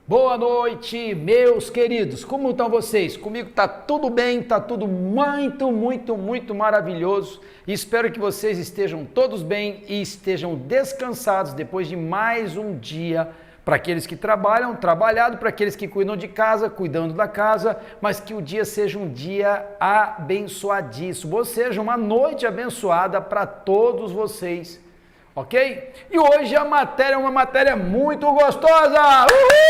Boa noite, meus queridos. Como estão vocês? Comigo tá tudo bem, tá tudo muito maravilhoso. Espero que vocês estejam todos bem e estejam descansados depois de mais um dia. Para aqueles que trabalham, trabalhado, para aqueles que cuidam de casa, cuidando da casa, mas que o dia seja um dia abençoadíssimo, ou seja, uma noite abençoada para todos vocês, ok? E hoje a matéria é uma matéria muito gostosa! Uhul!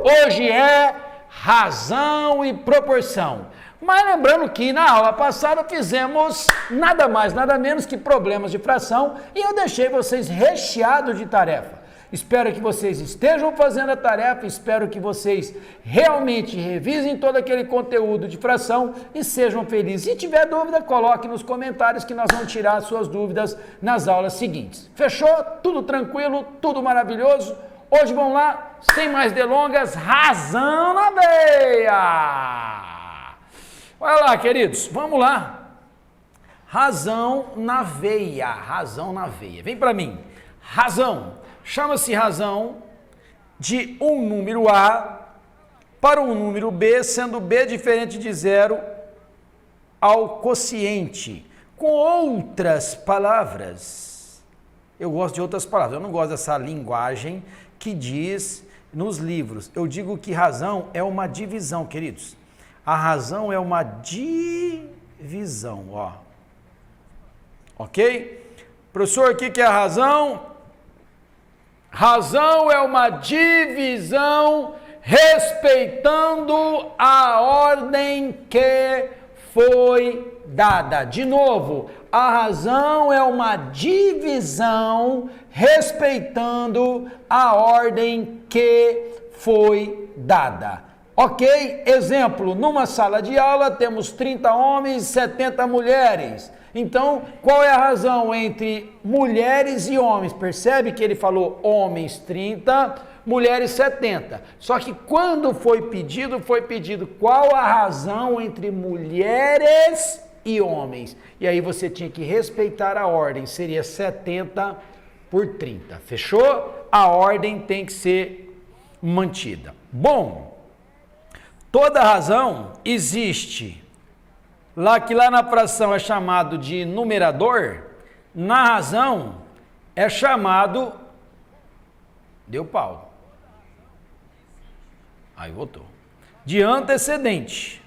Hoje é razão e proporção. Mas lembrando que na aula passada fizemos nada mais, nada menos que problemas de fração e eu deixei vocês recheados de tarefa. Espero que vocês estejam fazendo a tarefa, espero que vocês realmente revisem todo aquele conteúdo de fração e sejam felizes. Se tiver dúvida, coloque nos comentários que nós vamos tirar as suas dúvidas nas aulas seguintes. Fechou? Tudo tranquilo? Tudo maravilhoso? Hoje vamos lá, sem mais delongas, razão na veia! Olha lá, queridos, vamos lá. Razão na veia, razão na veia. Vem para mim. Razão. Chama-se razão de um número A para um número B, sendo B diferente de zero ao quociente. Com outras palavras, eu gosto de outras palavras, eu não gosto dessa linguagem que diz nos livros. Eu digo que razão é uma divisão, queridos. A razão é uma divisão, ó. Ok? Professor, o que é a razão? Razão é uma divisão respeitando a ordem que foi dada. De novo, a razão é uma divisão respeitando a ordem que foi dada. Ok? Exemplo, numa sala de aula temos 30 homens e 70 mulheres. Então, qual é a razão entre mulheres e homens? Percebe que ele falou homens 30, mulheres 70. Só que quando foi pedido qual a razão entre mulheres e homens. E aí você tinha que respeitar a ordem, seria 70 por 30. Fechou? A ordem tem que ser mantida. Bom, toda razão existe. Que lá na fração é chamado de numerador, na razão é chamado, deu pau, aí voltou, de antecedente.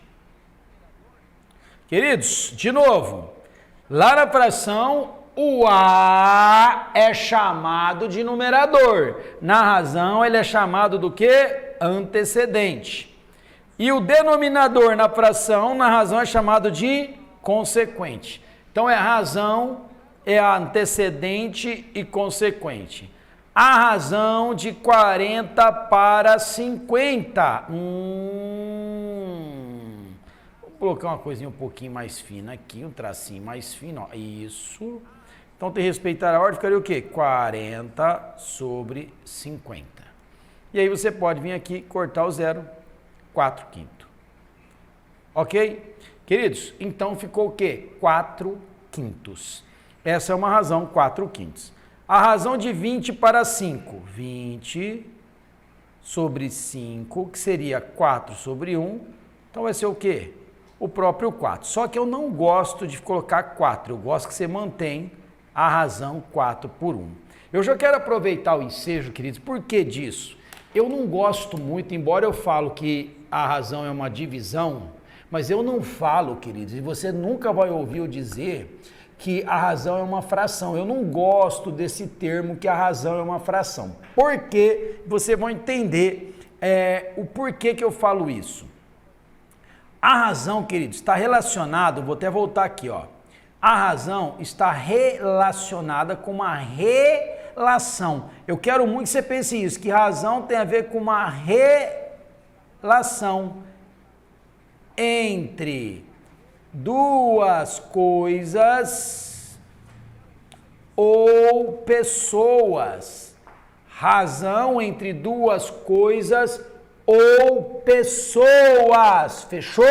Queridos, de novo, lá na fração o A é chamado de numerador, na razão ele é chamado do que? Antecedente. E o denominador na fração, na razão, é chamado de consequente. Então, é a razão, é a antecedente e consequente. A razão de 40 para 50. Vou colocar uma coisinha um pouquinho mais fina aqui, um tracinho mais fino. Ó. Isso. Então, tem que respeitar a ordem, ficaria o quê? 40 sobre 50. E aí, você pode vir aqui, cortar o zero. 4/5. Ok? Queridos, então ficou o quê? 4/5. Essa é uma razão, 4/5. A razão de 20 para 5. 20 sobre 5, que seria 4 sobre 1. Então vai ser o quê? O próprio 4. Só que eu não gosto de colocar 4. Eu gosto que você mantém a razão 4 por 1. Eu já quero aproveitar o ensejo, queridos. Por que disso? Eu não gosto muito, embora eu falo que a razão é uma divisão, mas eu não falo, queridos, e você nunca vai ouvir eu dizer que a razão é uma fração. Eu não gosto desse termo que a razão é uma fração. Por quê? Você vai entender o porquê que eu falo isso. A razão, queridos, está relacionado, vou até voltar aqui, ó. A razão está relacionada com uma relação. Eu quero muito que você pense isso, que razão tem a ver com uma relação entre duas coisas ou pessoas. Razão entre duas coisas ou pessoas. Fechou?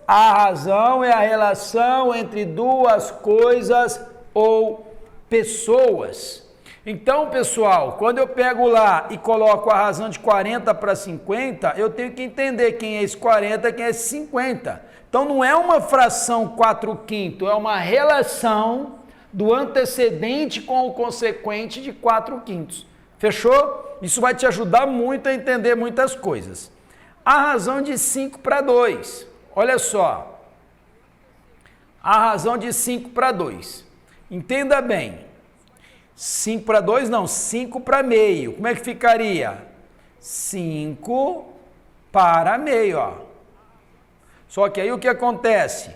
A razão é a relação entre duas coisas ou pessoas. Então, pessoal, quando eu pego lá e coloco a razão de 40 para 50, eu tenho que entender quem é esse 40 e quem é esse 50. Então, não é uma fração 4/5, é uma relação do antecedente com o consequente de 4/5. Fechou? Isso vai te ajudar muito a entender muitas coisas. A razão de 5 para 2. Olha só. A razão de 5 para 2. Entenda bem. 5 para 2 não, 5 para meio. Como é que ficaria? 5 para meio, ó. Só que aí o que acontece?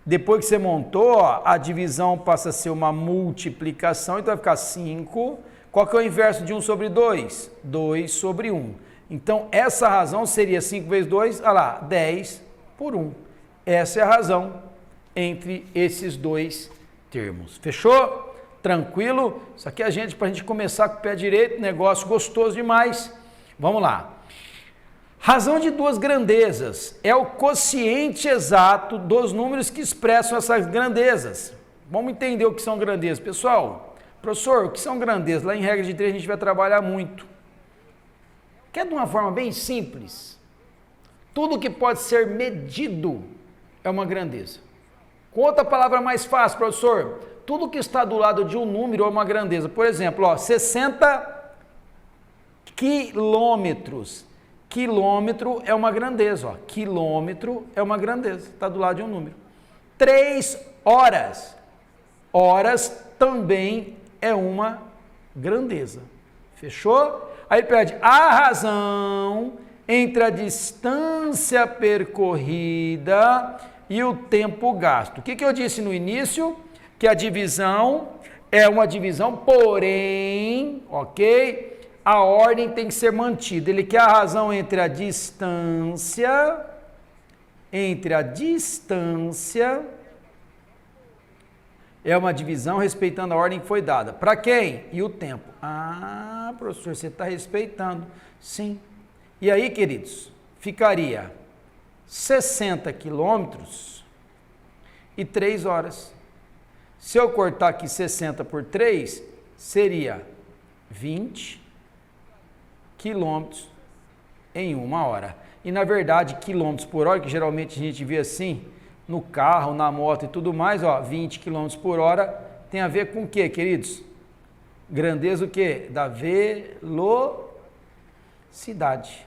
Depois que você montou, ó, a divisão passa a ser uma multiplicação, então vai ficar 5. Qual que é o inverso de 1 sobre 2? 2 sobre 1. Então, essa razão seria 5 vezes 2, olha lá, 10 por 1. Essa é a razão entre esses dois termos. Fechou? Tranquilo? Isso aqui é para a gente começar com o pé direito, negócio gostoso demais. Vamos lá. Razão de duas grandezas é o quociente exato dos números que expressam essas grandezas. Vamos entender o que são grandezas. Pessoal, professor, o que são grandezas? Lá em regra de 3 a gente vai trabalhar muito. Quer de uma forma bem simples? Tudo que pode ser medido é uma grandeza. Com outra palavra mais fácil, professor, tudo que está do lado de um número é uma grandeza. Por exemplo, ó, 60 quilômetros. Quilômetro é uma grandeza, ó. Quilômetro é uma grandeza, está do lado de um número. 3 horas. Horas também é uma grandeza. Fechou? Aí pede a razão entre a distância percorrida e o tempo gasto. O que eu disse no início? Que a divisão é uma divisão, porém, ok? A ordem tem que ser mantida. Ele quer a razão entre a distância, é uma divisão respeitando a ordem que foi dada. Para quem? E o tempo. Ah, professor, você está respeitando. Sim. E aí, queridos, ficaria 60 quilômetros e 3 horas. Se eu cortar aqui 60 por 3, seria 20 quilômetros em 1 hora. E na verdade, quilômetros por hora, que geralmente a gente vê assim, no carro, na moto e tudo mais, ó, 20 quilômetros por hora, tem a ver com o quê, queridos? Grandeza o quê? Da velocidade.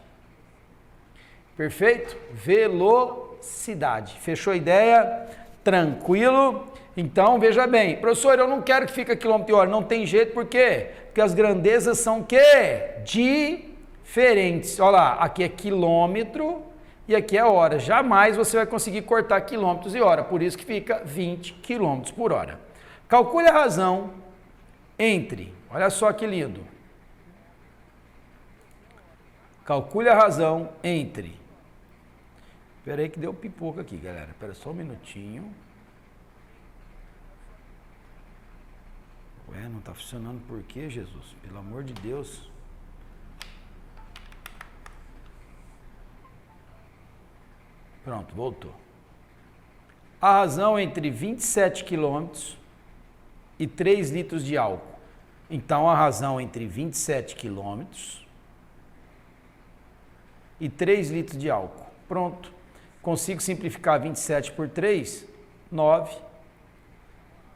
Perfeito? Velocidade. Fechou a ideia? Tranquilo? Então, veja bem, professor, eu não quero que fique quilômetro por hora, não tem jeito, por quê? Porque as grandezas são o quê? Diferentes. Olha lá, aqui é quilômetro e aqui é hora. Jamais você vai conseguir cortar quilômetros e hora, por isso que fica 20 quilômetros por hora. Calcule a razão entre, olha só que lindo. Calcule a razão entre, espera aí que deu pipoca aqui, galera, espera só um minutinho. Ué, não está funcionando por quê, Jesus? Pelo amor de Deus. Pronto, voltou. A razão entre 27 quilômetros e 3 litros de álcool. Então, a razão entre 27 quilômetros e 3 litros de álcool. Pronto. Consigo simplificar 27 por 3, 9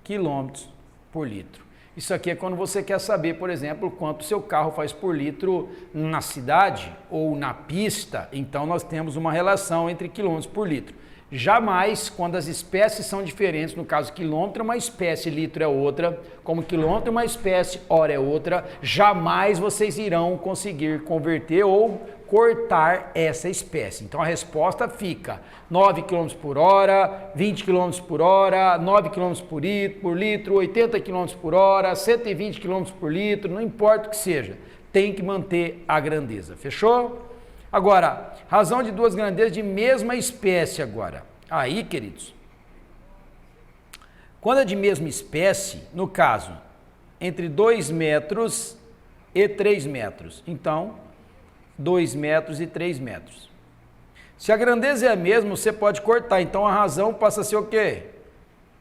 quilômetros por litro. Isso aqui é quando você quer saber, por exemplo, quanto o seu carro faz por litro na cidade ou na pista. Então, nós temos uma relação entre quilômetros por litro. Jamais, quando as espécies são diferentes, no caso, quilômetro é uma espécie, litro é outra, como quilômetro é uma espécie, hora é outra, jamais vocês irão conseguir converter ou cortar essa espécie. Então, a resposta fica 9 km por hora, 20 km por hora, 9 km por litro, 80 km por hora, 120 km por litro, não importa o que seja, tem que manter a grandeza. Fechou? Agora, razão de duas grandezas de mesma espécie agora. Aí, queridos, quando é de mesma espécie, no caso, entre 2 metros e 3 metros, então, 2 metros e 3 metros. Se a grandeza é a mesma, você pode cortar, então a razão passa a ser o quê?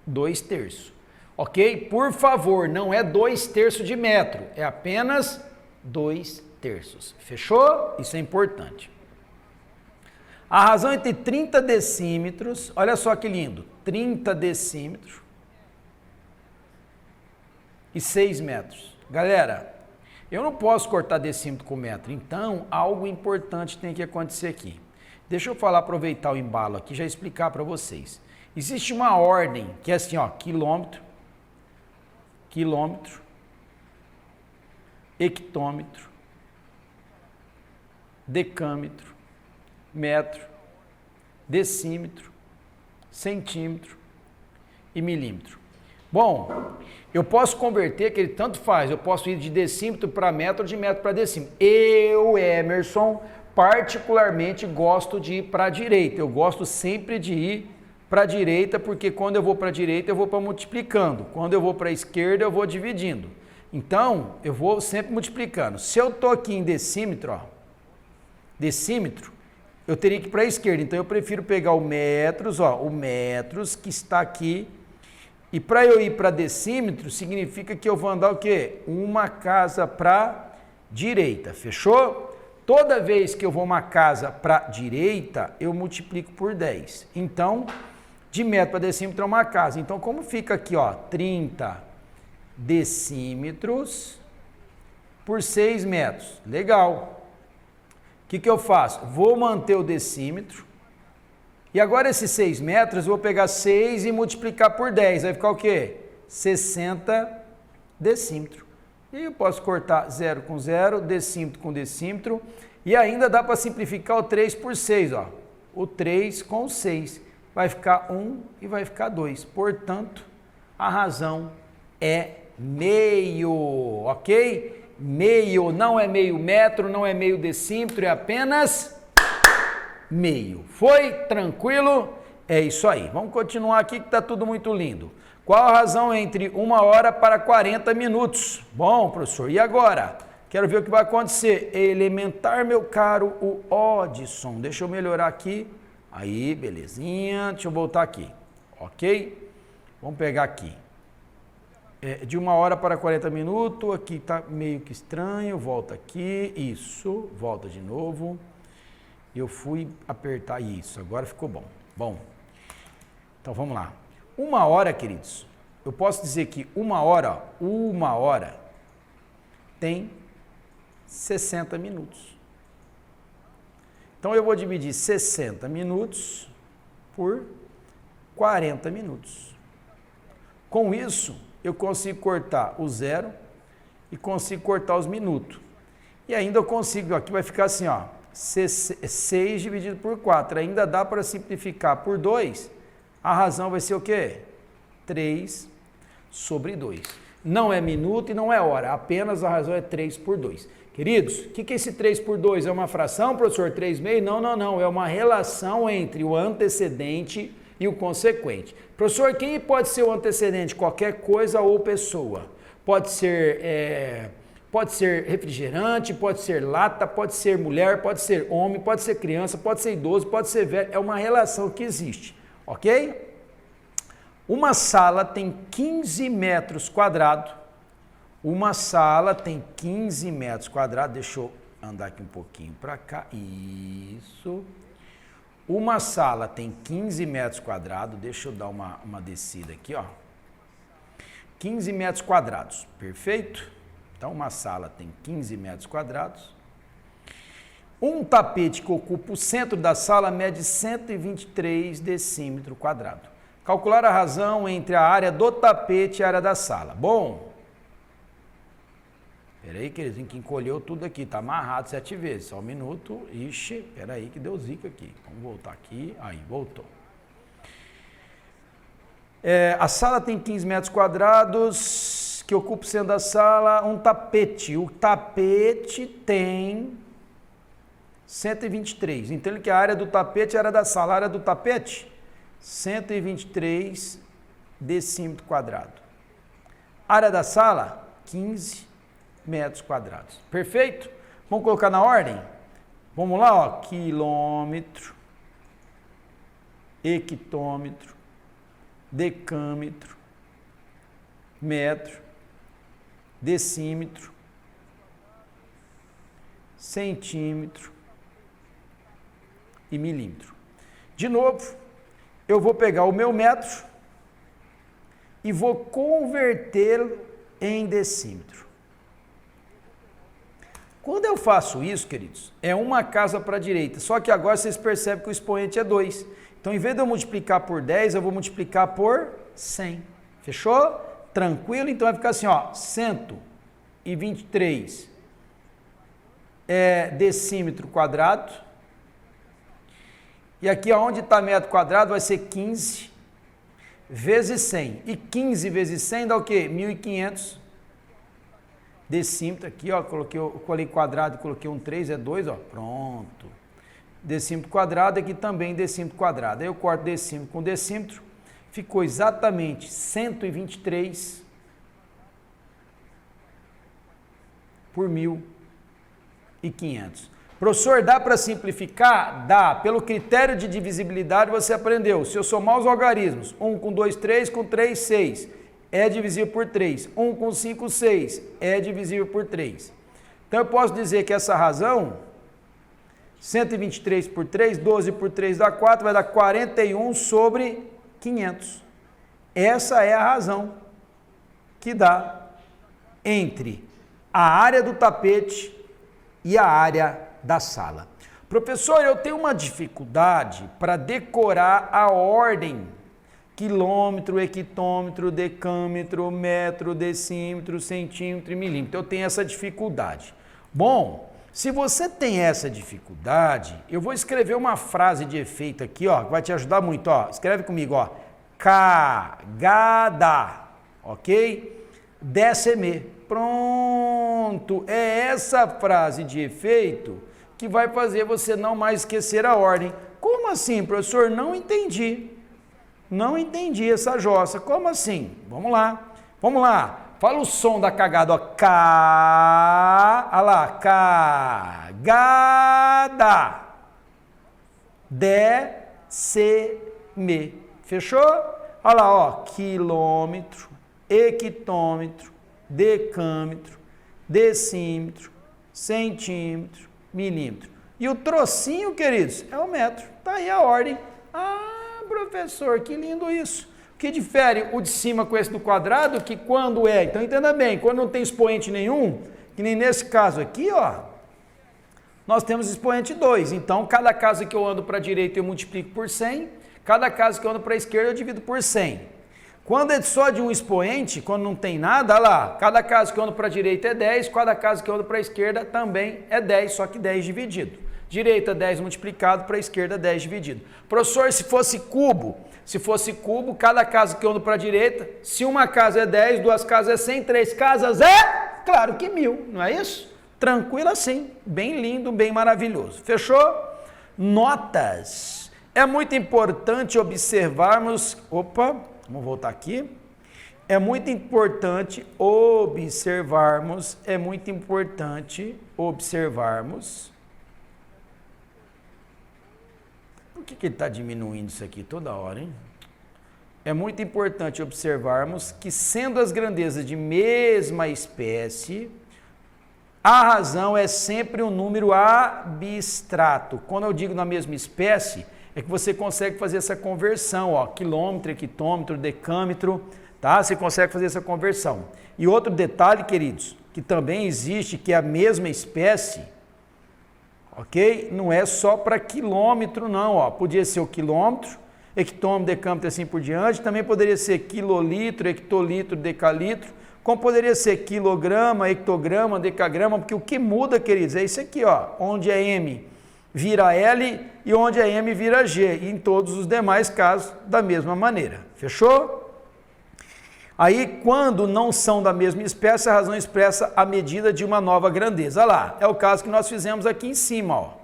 2/3. ok? Por favor, não é 2/3 de metro, é apenas 2/3. Fechou? Isso é importante. A razão entre 30 decímetros, olha só que lindo, 30 decímetros e 6 metros. Galera, eu não posso cortar decímetro com metro, então algo importante tem que acontecer aqui. Deixa eu aproveitar o embalo aqui e já explicar para vocês. Existe uma ordem que é assim, ó, quilômetro, hectômetro, decâmetro, metro, decímetro, centímetro e milímetro. Bom, eu posso converter, que ele tanto faz, eu posso ir de decímetro para metro, de metro para decímetro. Eu, Emerson, particularmente gosto de ir para a direita. Eu gosto sempre de ir para a direita, porque quando eu vou para a direita eu vou para multiplicando. Quando eu vou para a esquerda eu vou dividindo. Então, eu vou sempre multiplicando. Se eu estou aqui em decímetro, ó, decímetro, eu teria que ir para a esquerda. Então, eu prefiro pegar o metros, ó, o metros que está aqui. E para eu ir para decímetro, significa que eu vou andar o quê? Uma casa para a direita, fechou? Toda vez que eu vou uma casa para a direita, eu multiplico por 10. Então, de metro para decímetro é uma casa. Então, como fica aqui, ó, 30 decímetros por 6 metros. Legal. O que eu faço? Vou manter o decímetro. E agora esses 6 metros, eu vou pegar 6 e multiplicar por 10. Vai ficar o quê? 60 decímetros. E aí eu posso cortar 0 com 0, decímetro com decímetro. E ainda dá para simplificar o 3 por 6, ó. O 3 com 6. Vai ficar 1 e vai ficar 2. Portanto, a razão é meio, ok? Meio, não é meio metro, não é meio decímetro, é apenas meio. Foi? Tranquilo? É isso aí. Vamos continuar aqui que está tudo muito lindo. Qual a razão entre 1 hora para 40 minutos? Bom, professor, e agora? Quero ver o que vai acontecer. Elementar, meu caro, o Odson. Deixa eu melhorar aqui. Aí, belezinha. Deixa eu voltar aqui. Ok? Vamos pegar aqui. De 1 hora para 40 minutos. Aqui está meio que estranho. Volta aqui. Isso. Volta de novo. Eu fui apertar isso. Agora ficou bom. Bom. Então, vamos lá. 1 hora, queridos. Eu posso dizer que 1 hora tem 60 minutos. Então, eu vou dividir 60 minutos por 40 minutos. Com isso, eu consigo cortar o 0 e consigo cortar os minutos. E ainda eu consigo, aqui vai ficar assim, ó, 6 dividido por 4. Ainda dá para simplificar por 2. A razão vai ser o quê? 3 sobre 2. Não é minuto e não é hora, apenas a razão é 3 por 2. Queridos, o que é esse 3 por 2? É uma fração, professor? 3/6? Não. É uma relação entre o antecedente e o consequente. Professor, quem pode ser o antecedente? Qualquer coisa ou pessoa. Pode ser refrigerante, pode ser lata, pode ser mulher, pode ser homem, pode ser criança, pode ser idoso, pode ser velho. É uma relação que existe, ok? Uma sala tem 15 metros quadrados. Uma sala tem 15 metros quadrados. Deixa eu andar aqui um pouquinho para cá. Isso. Uma sala tem 15 metros quadrados. Deixa eu dar uma descida aqui, ó. 15 metros quadrados. Perfeito? Então, uma sala tem 15 metros quadrados. Um tapete que ocupa o centro da sala mede 123 decímetros quadrados. Calcular a razão entre a área do tapete e a área da sala. Bom, peraí, querido, que encolheu tudo aqui, tá amarrado 7 vezes, só um minuto. Ixi, peraí que deu zica aqui. Vamos voltar aqui, aí, voltou. A sala tem 15 metros quadrados, que ocupa o centro da sala, um tapete. O tapete tem 123. Entende que a área do tapete é a área da sala. A área do tapete, 123 decímetros quadrados. Área da sala, 15 metros quadrados. Perfeito? Vamos colocar na ordem? Vamos lá, ó. Quilômetro, hectômetro, decâmetro, metro, decímetro, centímetro e milímetro. De novo, eu vou pegar o meu metro e vou convertê-lo em decímetro. Quando eu faço isso, queridos, é uma casa para a direita, só que agora vocês percebem que o expoente é 2. Então, em vez de eu multiplicar por 10, eu vou multiplicar por 100. Fechou? Tranquilo? Então, vai ficar assim, ó, 123 decímetro quadrado. E aqui, onde está metro quadrado, vai ser 15 vezes 100. E 15 vezes 100 dá o quê? 1.500 decímetro. Aqui, ó, eu colei quadrado e coloquei um 3, é 2, ó, pronto. Decímetro quadrado, aqui também decímetro quadrado. Aí eu corto decímetro com decímetro, ficou exatamente 123 por 1.500. Professor, dá para simplificar? Dá. Pelo critério de divisibilidade você aprendeu. Se eu somar os algarismos, 1 com 2, 3, com 3, 6, é divisível por 3. 1 com 5, 6, é divisível por 3. Então eu posso dizer que essa razão, 123 por 3, 12 por 3 dá 4, vai dar 41 sobre 500. Essa é a razão que dá entre a área do tapete e a área da sala. Professor, eu tenho uma dificuldade para decorar a ordem: quilômetro, hectômetro, decâmetro, metro, decímetro, centímetro e milímetro. Eu tenho essa dificuldade. Bom, se você tem essa dificuldade, eu vou escrever uma frase de efeito aqui, ó, que vai te ajudar muito, ó. Escreve comigo, ó. Cagada, ok? Décime. Pronto. É essa frase de efeito que vai fazer você não mais esquecer a ordem. Como assim, professor? Não entendi. Não entendi essa jossa. Como assim? Vamos lá. Vamos lá. Fala o som da cagada, ó. Olha lá. Cagada. Décime. Fechou? Olha lá, ó. Quilômetro, hectômetro, decâmetro, decímetro, centímetro, milímetro. E o trocinho, queridos, é o metro. Tá aí a ordem. Ah, professor, que lindo isso. O que difere o de cima com esse do quadrado? Que quando é, então entenda bem, quando não tem expoente nenhum, que nem nesse caso aqui, ó, nós temos expoente 2. Então, cada casa que eu ando para a direita eu multiplico por 100, cada casa que eu ando para a esquerda eu divido por 100. Quando é só de um expoente, quando não tem nada, olha lá, cada caso que eu ando para a direita é 10, cada caso que eu ando para a esquerda também é 10, só que 10 dividido. Direita 10 multiplicado, para a esquerda 10 dividido. Professor, se fosse cubo, cada caso que eu ando para a direita, se uma casa é 10, duas casas é 100, três casas é, claro que 1000, não é isso? Tranquilo assim, bem lindo, bem maravilhoso. Fechou? Notas. É muito importante observarmos, vamos voltar aqui. É muito importante observarmos. Por que ele está diminuindo isso aqui toda hora, hein? É muito importante observarmos que, sendo as grandezas de mesma espécie, a razão é sempre um número abstrato. Quando eu digo na mesma espécie, é que você consegue fazer essa conversão, ó, quilômetro, hectômetro, decâmetro, tá? Você consegue fazer essa conversão. E outro detalhe, queridos, que também existe, que é a mesma espécie, ok? Não é só para quilômetro, não, ó. Podia ser o quilômetro, hectômetro, decâmetro, assim por diante. Também poderia ser quilolitro, hectolitro, decalitro. Como poderia ser quilograma, hectograma, decagrama, porque o que muda, queridos, é isso aqui, ó, onde é M vira L e onde é M vira G, e em todos os demais casos da mesma maneira. Fechou? Aí, quando não são da mesma espécie, a razão expressa a medida de uma nova grandeza. Olha lá, é o caso que nós fizemos aqui em cima, ó.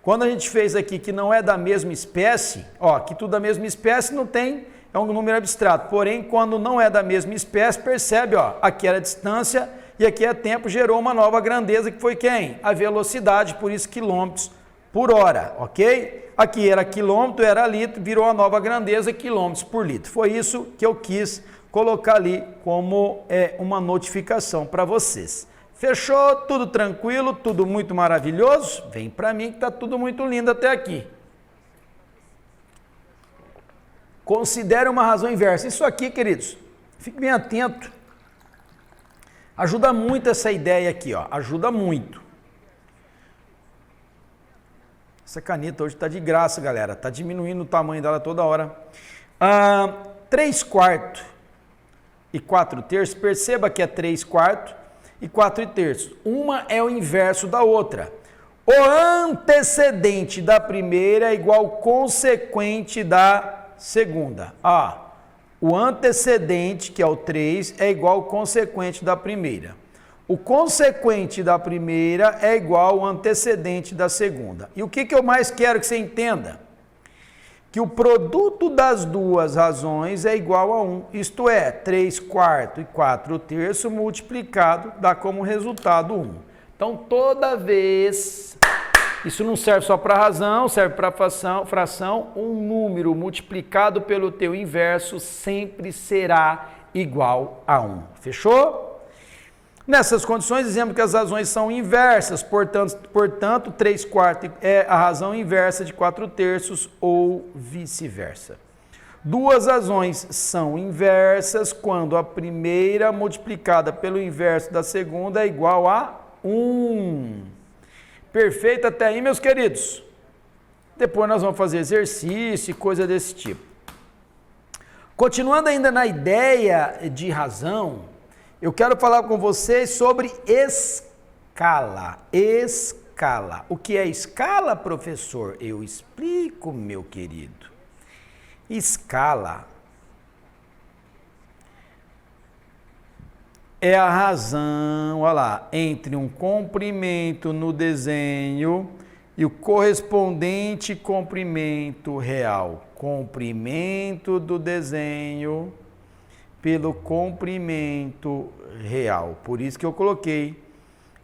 Quando a gente fez aqui que não é da mesma espécie, ó, que tudo da mesma espécie não tem, é um número abstrato. Porém, quando não é da mesma espécie, percebe, ó, aqui era distância e aqui é tempo, gerou uma nova grandeza que foi quem? A velocidade, por isso quilômetros por hora, ok? Aqui era quilômetro, era litro, virou a nova grandeza, quilômetros por litro. Foi isso que eu quis colocar ali como uma notificação para vocês. Fechou? Tudo tranquilo? Tudo muito maravilhoso? Vem para mim que está tudo muito lindo até aqui. Considere uma razão inversa. Isso aqui, queridos, fique bem atento. Ajuda muito essa ideia aqui, ó. Ajuda muito. Essa caneta hoje está de graça, galera. Está diminuindo o tamanho dela toda hora. 3/4 e 4/3. Perceba que é 3/4 e 4/3. Uma é o inverso da outra. O antecedente da primeira é igual ao consequente da segunda. O antecedente, que é o 3, é igual ao consequente da primeira. O consequente da primeira é igual ao antecedente da segunda. E o que eu mais quero que você entenda? Que o produto das duas razões é igual a 1. Isto é, 3/4 e 4/3 multiplicado dá como resultado 1. Então, toda vez, isso não serve só para razão, serve para fração, um número multiplicado pelo teu inverso sempre será igual a 1. Fechou? Nessas condições, dizemos que as razões são inversas, portanto 3/4 é a razão inversa de 4/3 ou vice-versa. Duas razões são inversas quando a primeira multiplicada pelo inverso da segunda é igual a 1. Perfeito até aí, meus queridos? Depois nós vamos fazer exercício e coisa desse tipo. Continuando ainda na ideia de razão, eu quero falar com vocês sobre escala. Escala. O que é escala, professor? Eu explico, meu querido. Escala é a razão, olha lá, entre um comprimento no desenho e o correspondente comprimento real. Comprimento do desenho pelo comprimento real. Por isso que eu coloquei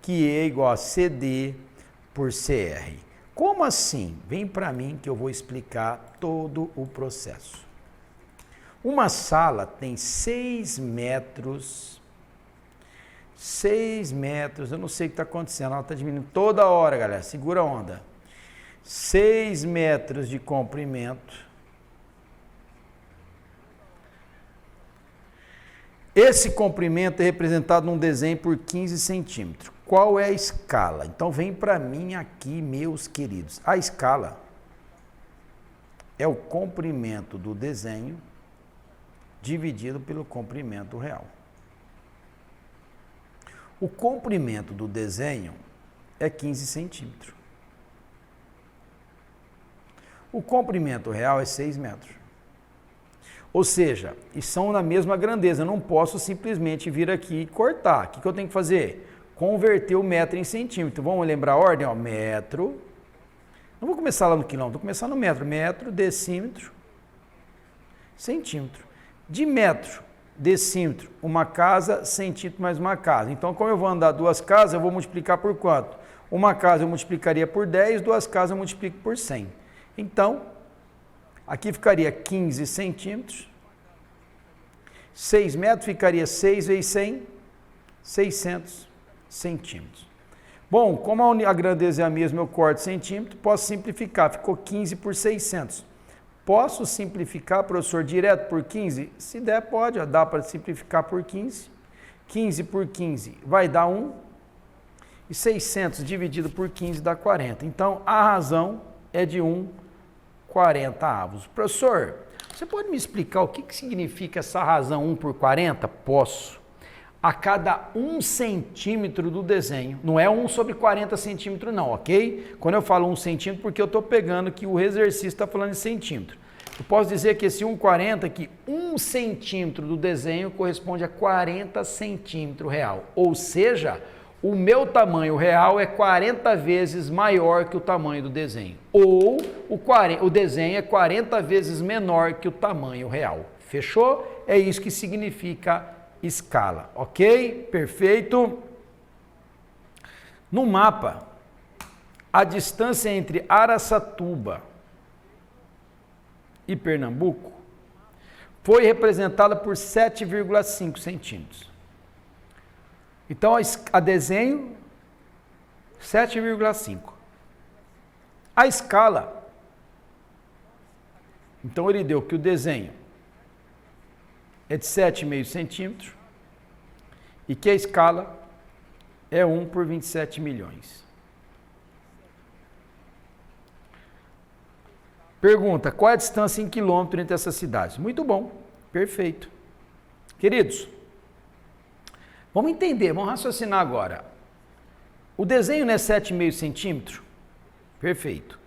que E é igual a CD por CR. Como assim? Vem para mim que eu vou explicar todo o processo. Uma sala tem 6 metros. 6 metros, eu não sei o que está acontecendo, ela está diminuindo toda hora, galera, segura a onda. 6 metros de comprimento. Esse comprimento é representado num desenho por 15 centímetros. Qual é a escala? Então vem para mim aqui, meus queridos. A escala é o comprimento do desenho dividido pelo comprimento real. O comprimento do desenho é 15 centímetros. O comprimento real é 6 metros. Ou seja, e são na mesma grandeza, eu não posso simplesmente vir aqui e cortar. O que eu tenho que fazer? Converter o metro em centímetro. Vamos lembrar a ordem? Ó, metro. Não vou começar lá no quilômetro, vou começar no metro. Metro, decímetro, centímetro. De metro, decímetro, uma casa, centímetro mais uma casa. Então, como eu vou andar 2 casas, eu vou multiplicar por quanto? Uma casa eu multiplicaria por 10, 2 casas eu multiplico por 100. Então, aqui ficaria 15 centímetros. 6 metros ficaria 6 vezes 100, 600 centímetros. Bom, como a grandeza é a mesma, eu corto centímetro, posso simplificar. Ficou 15 por 600. Posso simplificar, professor, direto por 15? Se der, pode. Dá para simplificar por 15. 15 por 15 vai dar 1. E 600 dividido por 15 dá 40. Então, a razão é de 1/40. Professor, você pode me explicar o que significa essa razão 1 por 40? Posso. A cada 1 centímetro do desenho, não é 1 sobre 40 centímetros não, ok? Quando eu falo 1 centímetro, porque eu estou pegando que o exercício está falando de centímetro. Eu posso dizer que esse 1/40, que 1 centímetro do desenho corresponde a 40 centímetros real. Ou seja, o meu tamanho real é 40 vezes maior que o tamanho do desenho. Ou o desenho é 40 vezes menor que o tamanho real. Fechou? É isso que significa escala, ok? Perfeito. No mapa, a distância entre Araçatuba e Pernambuco foi representada por 7,5 centímetros. Então, a desenho, 7,5. A escala, então ele deu que o desenho é de 7,5 centímetros e que a escala é 1 por 27 milhões. Pergunta, qual é a distância em quilômetro entre essas cidades? Muito bom, perfeito. Queridos, vamos entender, vamos raciocinar agora. O desenho não é 7,5 centímetros? Perfeito.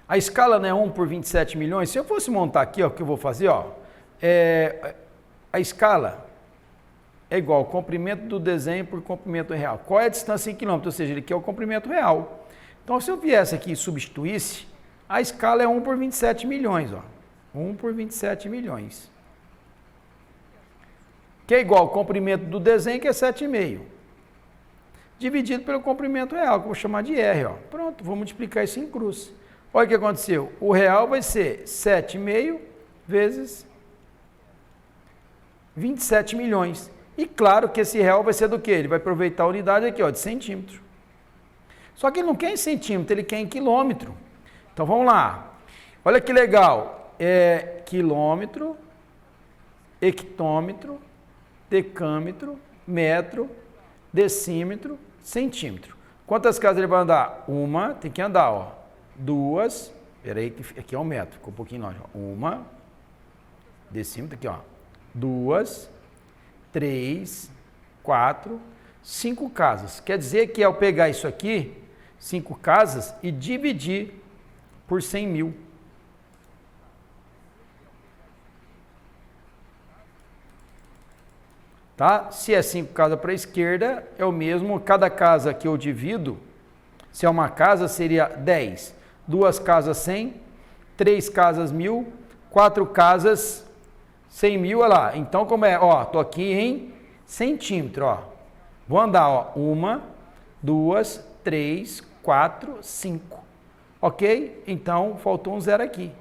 A escala não é 1 por 27 milhões? Se eu fosse montar aqui, ó, o que eu vou fazer, ó, a escala é igual ao comprimento do desenho por comprimento real. Qual é a distância em quilômetros? Ou seja, ele quer o comprimento real. Então, se eu viesse aqui e substituísse, a escala é 1 por 27 milhões, ó. 1 por 27 milhões. Que é igual ao comprimento do desenho, que é 7,5. Dividido pelo comprimento real, que eu vou chamar de R, ó. Pronto, vou multiplicar isso em cruz. Olha o que aconteceu. O real vai ser 7,5 vezes 27 milhões. E claro que esse real vai ser do quê? Ele vai aproveitar a unidade aqui, ó, de centímetro. Só que ele não quer em centímetro, ele quer em quilômetro. Então vamos lá. Olha que legal. É quilômetro, hectômetro, decâmetro, metro, decímetro, centímetro. Quantas casas ele vai andar? Uma, tem que andar, ó. Duas, peraí, aqui é um metro, ficou um pouquinho longe. Uma, decímetro aqui, ó. Duas, três, quatro, 5 casas. Quer dizer que ao pegar isso aqui, 5 casas, e dividir por 100 mil. Tá? Se é 5 casas para a esquerda, é o mesmo, cada casa que eu divido, se é uma casa, seria 10. 2 casas 100, 3 casas 1000, 4 casas 100 mil, olha lá. Então, como é? Ó, tô aqui em centímetro, ó. Vou andar, ó. 1, 2, 3, 4, 5. Ok? Então, faltou um zero aqui.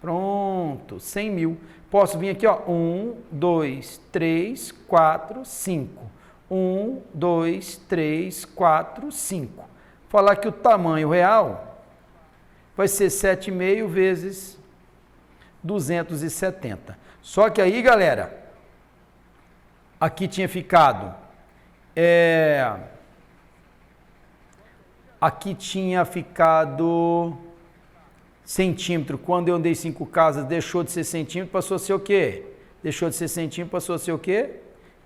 Pronto, 100 mil. Posso vir aqui, ó. 1, 2, 3, 4, 5. 1, 2, 3, 4, 5. Falar que o tamanho real vai ser 7,5 vezes 270. Só que aí, galera, aqui tinha ficado, centímetro. Quando eu andei 5 casas, deixou de ser centímetro, passou a ser o quê? Deixou de ser centímetro, passou a ser o quê?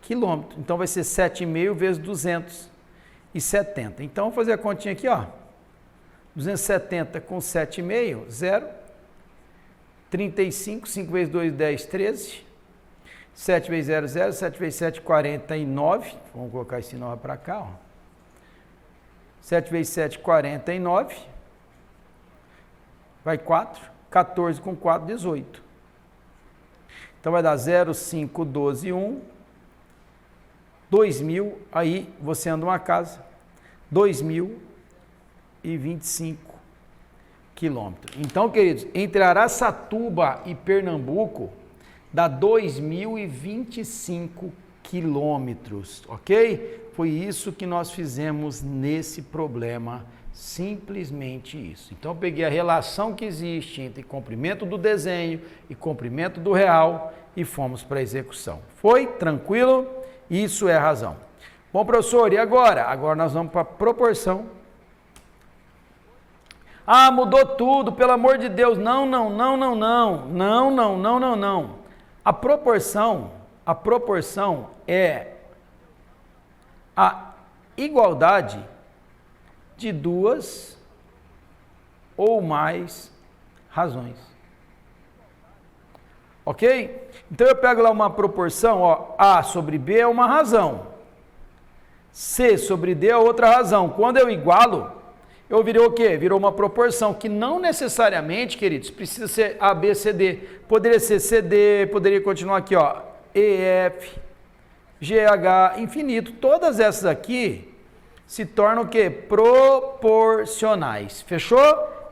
Quilômetro. Então vai ser 7,5 vezes 270. Então, vou fazer a continha aqui, ó. 270 com 7,5, 0. 35, 5 vezes 2, 10, 13. 7 vezes 0, 0. 7 vezes 7, 49. Vamos colocar esse 9 para cá, ó. 7 vezes 7, 49. Vai 4. 14 com 4, 18. Então vai dar 0, 5, 12, 1. 2.000, aí você anda uma casa. 2.025 quilômetros. Então, queridos, entre Araçatuba e Pernambuco, dá 2.025 quilômetros, ok? Foi isso que nós fizemos nesse problema, simplesmente isso. Então, eu peguei a relação que existe entre comprimento do desenho e comprimento do real e fomos para a execução. Foi? Tranquilo? Isso é a razão. Bom, professor, e agora? Agora nós vamos para a proporção. Ah, mudou tudo, pelo amor de Deus. Não. A proporção é a igualdade de duas ou mais razões. Ok? Então eu pego lá uma proporção, ó, A sobre B é uma razão. C sobre D é outra razão. Quando eu igualo, eu virei o quê? Virou uma proporção que não necessariamente, queridos, precisa ser A, B, C, D. Poderia ser C, D, poderia continuar aqui, ó, E, F, G, H, infinito. Todas essas aqui se tornam o quê? Proporcionais. Fechou?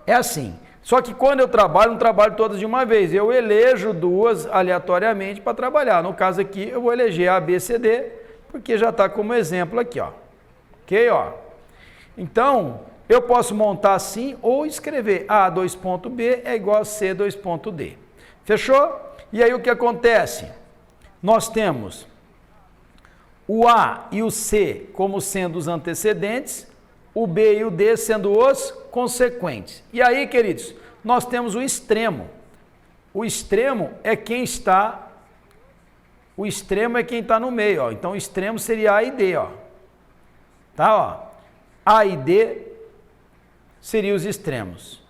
É assim. Só que quando eu trabalho, não trabalho todas de uma vez. Eu elejo duas aleatoriamente para trabalhar. No caso aqui, eu vou eleger A, B, C, D, porque já está como exemplo aqui, ó. Ok, ó. Então, eu posso montar assim ou escrever A, 2.B é igual a C, 2.D. Fechou? E aí o que acontece? Nós temos o A e o C como sendo os antecedentes, o B e o D sendo os consequentes. E aí, queridos, nós temos o extremo. O extremo é quem está no meio, ó. Então o extremo seria A e D, ó. Tá, ó. A e D seriam os extremos.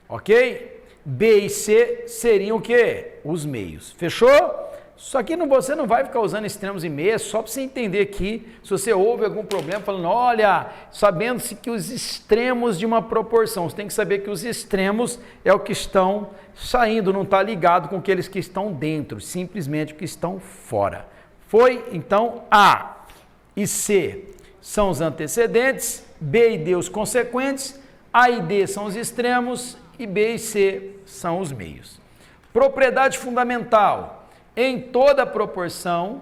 OK? B e C seriam o quê? Os meios. Fechou? Só que você não vai ficar usando extremos e meios só para você entender aqui, se você ouve algum problema, falando, olha, sabendo-se que os extremos de uma proporção, você tem que saber que os extremos é o que estão saindo, não está ligado com aqueles que estão dentro, simplesmente o que estão fora. Foi? Então, A e C são os antecedentes, B e D os consequentes, A e D são os extremos e B e C são os meios. Propriedade fundamental. Em toda proporção,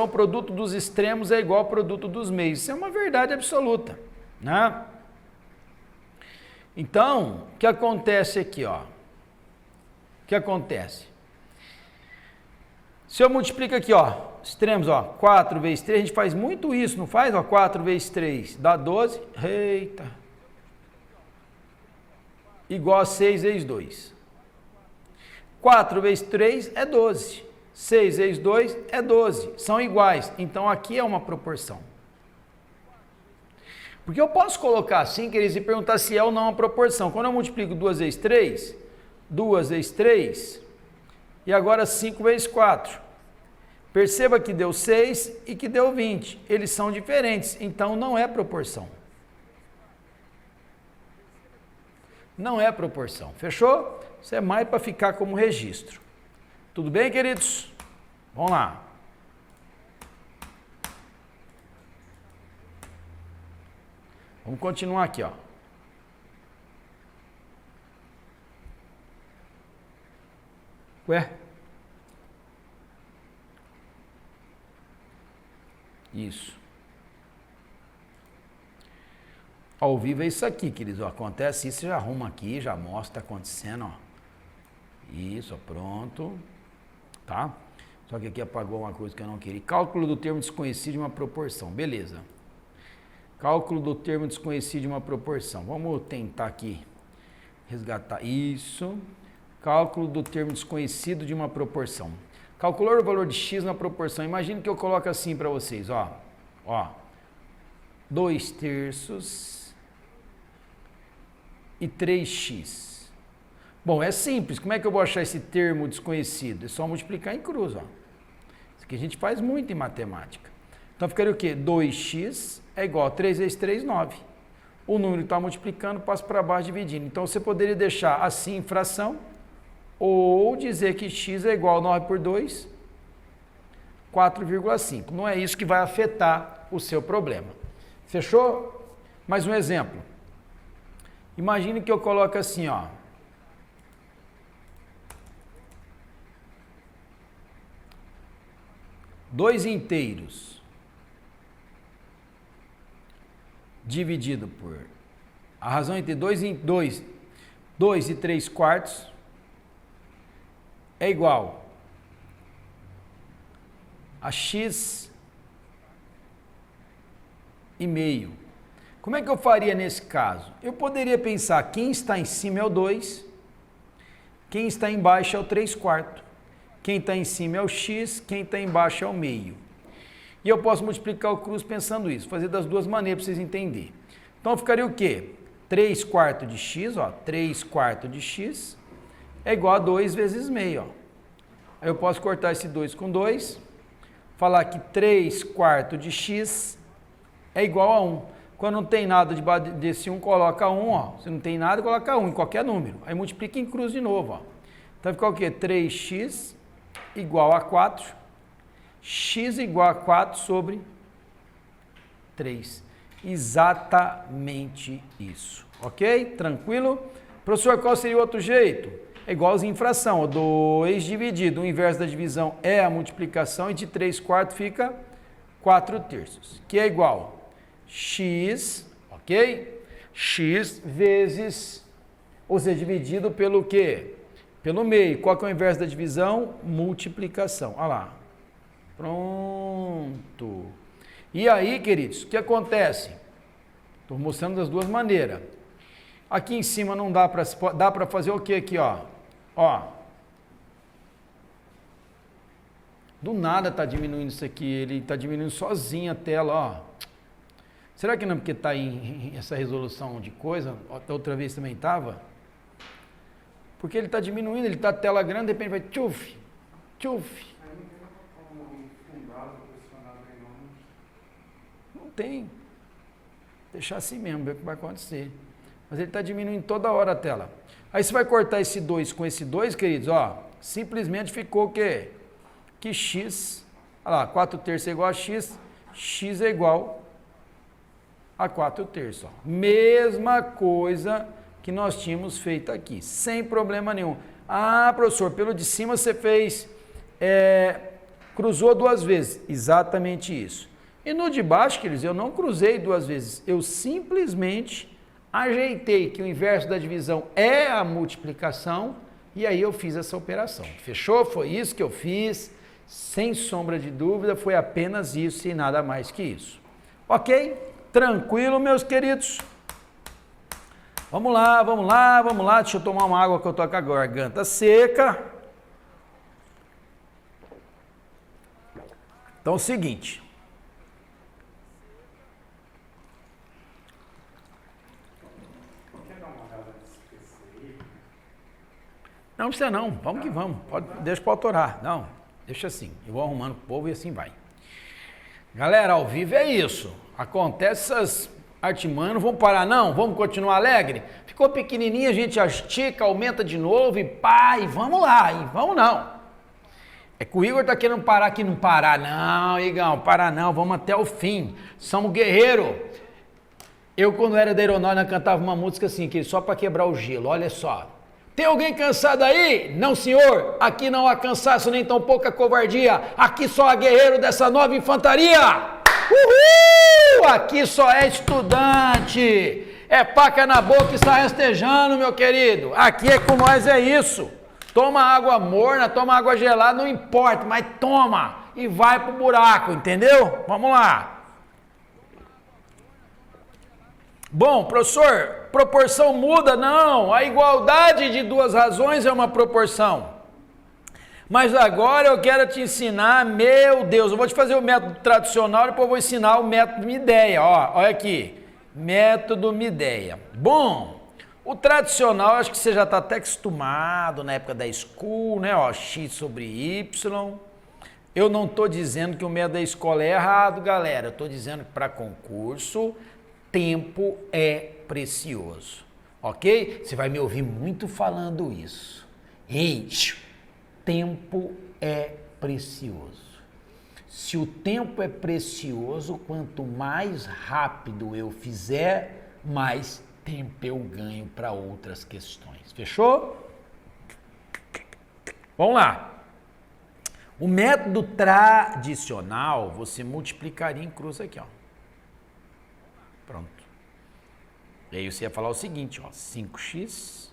o produto dos extremos é igual ao produto dos meios. Isso é uma verdade absoluta, né? Então, o que acontece aqui, ó? O que acontece? Se eu multiplico aqui, ó, extremos, ó, 4 vezes 3, a gente faz muito isso, não faz? Ó, 4 vezes 3 dá 12, eita, igual a 6 vezes 2. 4 vezes 3 é 12, 6 vezes 2 é 12, são iguais, então aqui é uma proporção. Porque eu posso colocar assim, queridos, e perguntar se é ou não uma proporção. Quando eu multiplico 2 vezes 3, 2 vezes 3, e agora 5 vezes 4. Perceba que deu 6 e que deu 20, eles são diferentes, então não é proporção. Não é proporção, fechou? Isso é mais para ficar como registro. Tudo bem, queridos? Vamos lá. Vamos continuar aqui, ó. Ué? Isso. Ao vivo é isso aqui, queridos. Ó, acontece isso, você já arruma aqui, já mostra, tá acontecendo, ó. Isso, ó, pronto. Tá? Só que aqui apagou uma coisa que eu não queria. Cálculo do termo desconhecido de uma proporção. Beleza. Cálculo do termo desconhecido de uma proporção. Vamos tentar aqui resgatar isso. Cálculo do termo desconhecido de uma proporção. Calcular o valor de x na proporção. Imagina que eu coloco assim para vocês, ó. Ó. 2/3 e 3x. Bom, é simples. Como é que eu vou achar esse termo desconhecido? É só multiplicar em cruz, ó. Isso aqui a gente faz muito em matemática. Então ficaria o quê? 2x é igual a 3 vezes 3, 9. O número que está multiplicando passa para baixo dividindo. Então você poderia deixar assim fração ou dizer que x é igual a 9 por 2, 4,5. Não é isso que vai afetar o seu problema. Fechou? Mais um exemplo. Imagine que eu coloque assim, ó. Dois inteiros dividido por a razão entre 2 e 3 quartos é igual a x e meio. Como é que eu faria nesse caso? Eu poderia pensar, quem está em cima é o 2, quem está embaixo é o 3 quartos, quem está em cima é o x, quem está embaixo é o meio. E eu posso multiplicar o cruz pensando isso, fazer das duas maneiras para vocês entenderem. Então ficaria o quê? 3 quartos de x, ó, 3 quartos de x é igual a 2 vezes meio, ó. Aí eu posso cortar esse 2 com 2, falar que 3 quartos de x é igual a 1. Quando não tem nada debaixo desse 1, coloca 1, ó. Se não tem nada, coloca 1 em qualquer número. Aí multiplica em cruz de novo, ó. Então fica o quê? 3x igual a 4, x igual a 4 sobre 3. Exatamente isso. Ok? Tranquilo? Professor, qual seria o outro jeito? É igualzinho em fração. O 2 dividido. O inverso da divisão é a multiplicação e de 3/4 fica 4/3. Que é igual x, ok? X vezes, ou seja, dividido pelo quê? Pelo meio. Qual que é o inverso da divisão? Multiplicação. Olha lá. Pronto. E aí, queridos, o que acontece? Estou mostrando das duas maneiras. Aqui em cima não dá para fazer o que aqui, ó? Ó. Do nada está diminuindo isso aqui, ele está diminuindo sozinho a tela, ó. Será que não é porque está em essa resolução de coisa? Outra vez também estava? Porque ele está diminuindo, ele está a tela grande, de repente vai tchuf, tchuf. Não tem. Deixar assim mesmo, ver o que vai acontecer. Mas ele está diminuindo toda hora a tela. Aí você vai cortar esse 2 com esse 2, queridos, ó. Simplesmente ficou o quê? Que x, olha lá, 4/3 é igual a x, x é igual a 4/3. Ó. Mesma coisa que nós tínhamos feito aqui, sem problema nenhum. Ah, professor, pelo de cima você fez, cruzou duas vezes. Exatamente isso. E no de baixo, queridos, eu não cruzei duas vezes, eu simplesmente ajeitei que o inverso da divisão é a multiplicação e aí eu fiz essa operação. Fechou? Foi isso que eu fiz, sem sombra de dúvida, foi apenas isso e nada mais que isso. Ok? Tranquilo, meus queridos? Vamos lá, vamos lá, vamos lá. Deixa eu tomar uma água que eu tô com a garganta seca. Então é o seguinte. Não precisa não, vamos que vamos, deixa para autorar, não, deixa assim, eu vou arrumando o povo e assim vai. Galera, ao vivo é isso, acontece essas artimanhas, não vamos parar não, vamos continuar alegre? Ficou pequenininho, a gente estica, aumenta de novo e pá, e vamos lá, e vamos não. É que o Igor tá querendo parar aqui, não parar não, Igão, parar não, vamos até o fim, somos guerreiros. Eu quando era da aeronáutica cantava uma música assim, que só para quebrar o gelo, olha só. Tem alguém cansado aí? Não, senhor. Aqui não há cansaço nem tão pouca covardia. Aqui só há guerreiro dessa nova infantaria. Uhul! Aqui só é estudante. É paca na boca e está rastejando, meu querido. Aqui é com nós, é isso. Toma água morna, toma água gelada, não importa, mas toma e vai pro buraco, entendeu? Vamos lá. Bom, professor, proporção muda? Não, a igualdade de duas razões é uma proporção. Mas agora eu quero te ensinar, meu Deus, eu vou te fazer o método tradicional e depois eu vou ensinar o método Mideia, ó, olha aqui, método Mideia. Bom, o tradicional, acho que você já está até acostumado na época da school, né, ó, x sobre y. Eu não estou dizendo que o método da escola é errado, galera, eu estou dizendo que para concurso, tempo é precioso, ok? Você vai me ouvir muito falando isso. Ei, tempo é precioso. Se o tempo é precioso, quanto mais rápido eu fizer, mais tempo eu ganho para outras questões. Fechou? Vamos lá. O método tradicional, você multiplicaria em cruz aqui, ó. Pronto. E aí você ia falar o seguinte, ó, 5x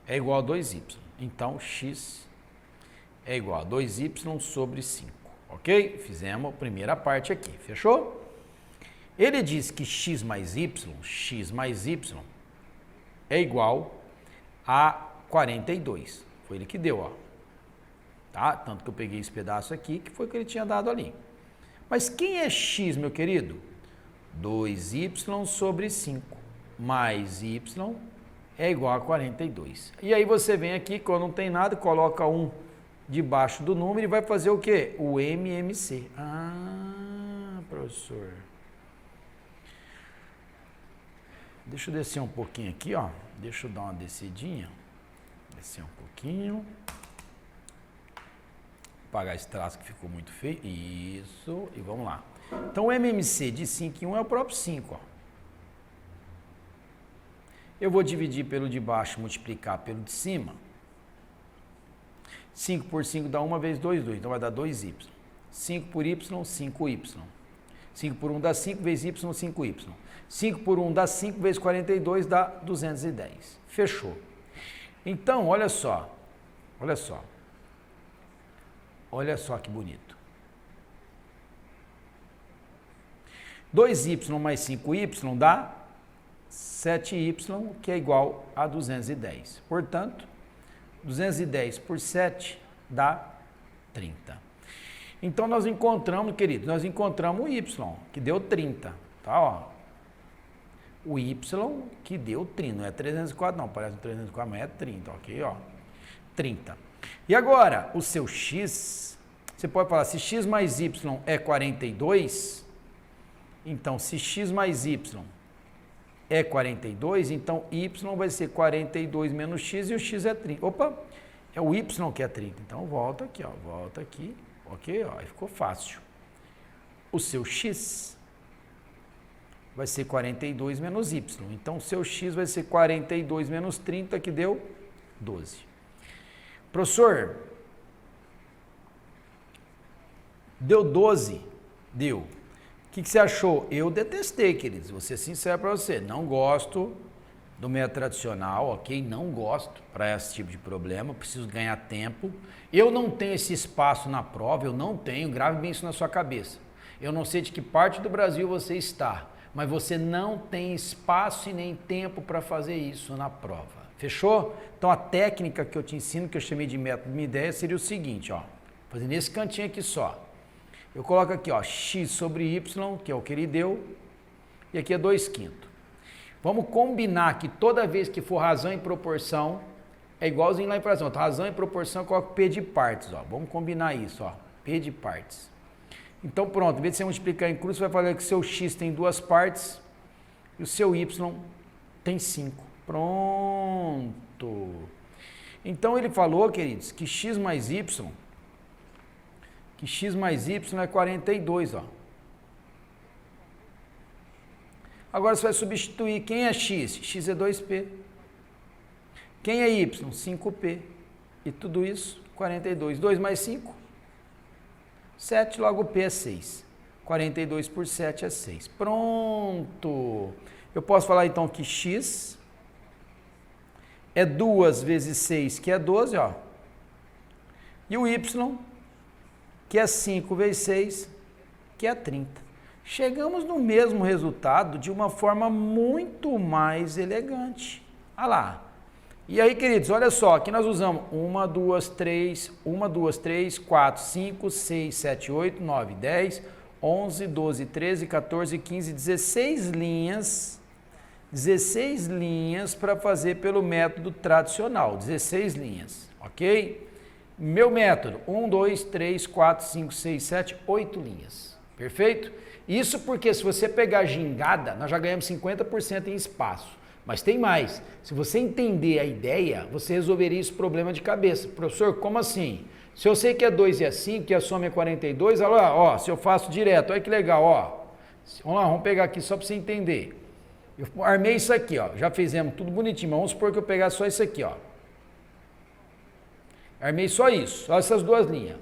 é igual a 2y. Então, x é igual a 2y sobre 5, ok? Fizemos a primeira parte aqui, fechou? Ele diz que x mais y é igual a 42. Foi ele que deu, ó. Tá? Tanto que eu peguei esse pedaço aqui, que foi o que ele tinha dado ali. Mas quem é x, meu querido? 2y sobre 5 mais y é igual a 42. E aí você vem aqui, quando não tem nada, coloca 1 debaixo do número e vai fazer o quê? O MMC. Ah, professor. Deixa eu descer um pouquinho aqui, ó. Deixa eu dar uma descidinha. Descer um pouquinho. Apagar esse traço que ficou muito feio. Isso. E vamos lá. Então, o MMC de 5 em 1 é o próprio 5, ó. Eu vou dividir pelo de baixo, multiplicar pelo de cima. 5 por 5 dá 1 vezes 2, 2. Então vai dar 2y. 5 por y, 5y. 5 por 1 dá 5 vezes y, 5y. 5 por 1 dá 5 vezes 42 dá 210. Fechou. Então, olha só. Olha só. Olha só que bonito. 2y mais 5y dá 7y, que é igual a 210. Portanto, 210 por 7 dá 30. Então, nós encontramos, querido, nós encontramos o y, que deu 30. Tá, ó. O y que deu 30. Não é 304, não. Parece 304, mas é 30, ok? Ó. 30. E agora, o seu x, você pode falar, se x mais y é 42, então, se x mais y é 42, então y vai ser 42 menos x e o x é 30. Opa, é o y que é 30. Então, volta aqui, ó, volta aqui. Ok? Ó, aí ficou fácil. O seu x vai ser 42 menos y. Então, o seu x vai ser 42 menos 30, que deu 12. Professor, deu 12? Deu. O que você achou? Eu detestei, queridos. Vou ser sincero para você. Não gosto do método tradicional, ok? Não gosto para esse tipo de problema. Preciso ganhar tempo. Eu não tenho esse espaço na prova. Eu não tenho. Grave bem isso na sua cabeça. Eu não sei de que parte do Brasil você está, mas você não tem espaço e nem tempo para fazer isso na prova. Fechou? Então, a técnica que eu te ensino, que eu chamei de método minha ideia, seria o seguinte, ó. Fazendo esse cantinho aqui só. Eu coloco aqui, ó, x sobre y, que é o que ele deu, e aqui é 2/5. Vamos combinar que toda vez que for razão e proporção, é igualzinho lá em fração. Razão e proporção, eu coloco p de partes, ó. Vamos combinar isso, ó, p de partes. Então, pronto, em vez de você multiplicar em cruz, você vai falar que o seu x tem 2 partes e o seu y tem 5. Pronto. Então, ele falou, queridos, que x mais y é 42, ó. Agora você vai substituir. Quem é x? X é 2p. Quem é y? 5p. E tudo isso, 42. 2 mais 5? 7, logo p é 6. 42 por 7 é 6. Pronto. Eu posso falar então que x é 2 vezes 6, que é 12, ó. E o y, que é 5 vezes 6, que é 30. Chegamos no mesmo resultado de uma forma muito mais elegante. Olha lá. E aí, queridos, olha só, aqui nós usamos 1, 2, 3, 4, 5, 6, 7, 8, 9, 10, 11, 12, 13, 14, 15, 16 linhas. 16 linhas para fazer pelo método tradicional. 16 linhas, ok? Meu método, 1, 2, 3, 4, 5, 6, 7, 8 linhas. Perfeito? Isso porque se você pegar gingada, nós já ganhamos 50% em espaço. Mas tem mais. Se você entender a ideia, você resolveria esse problema de cabeça. Professor, como assim? Se eu sei que é 2 e é 5, que a soma é 42, olha lá, ó, se eu faço direto, olha que legal, ó. Vamos lá, vamos pegar aqui só para você entender. Eu armei isso aqui, ó. Já fizemos tudo bonitinho, mas vamos supor que eu pegar só isso aqui, ó. Armei só isso, só essas duas linhas.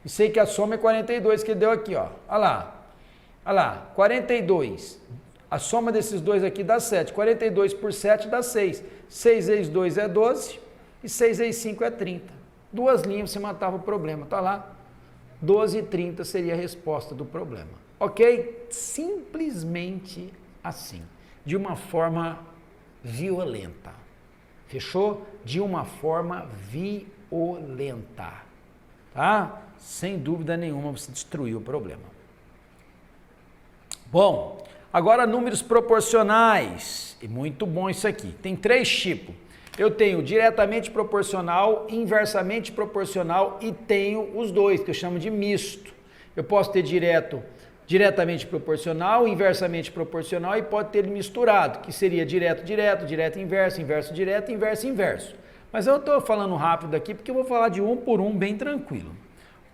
E sei que a soma é 42 que deu aqui, ó. Olha lá. Olha lá, 42. A soma desses dois aqui dá 7. 42 por 7 dá 6. 6 vezes 2 é 12 e 6 vezes 5 é 30. Duas linhas você matava o problema, tá lá. 12 e 30 seria a resposta do problema. Ok? Simplesmente assim. De uma forma violenta. Fechou? De uma forma violenta. Tá? Sem dúvida nenhuma você destruiu o problema. Bom, agora números proporcionais. E muito bom isso aqui. Tem 3 tipos. Eu tenho diretamente proporcional, inversamente proporcional e tenho os dois, que eu chamo de misto. Eu posso ter diretamente proporcional, inversamente proporcional e pode ter misturado, que seria direto, inverso, inverso, direto, inverso, inverso. Mas eu estou falando rápido aqui porque eu vou falar de um por um bem tranquilo.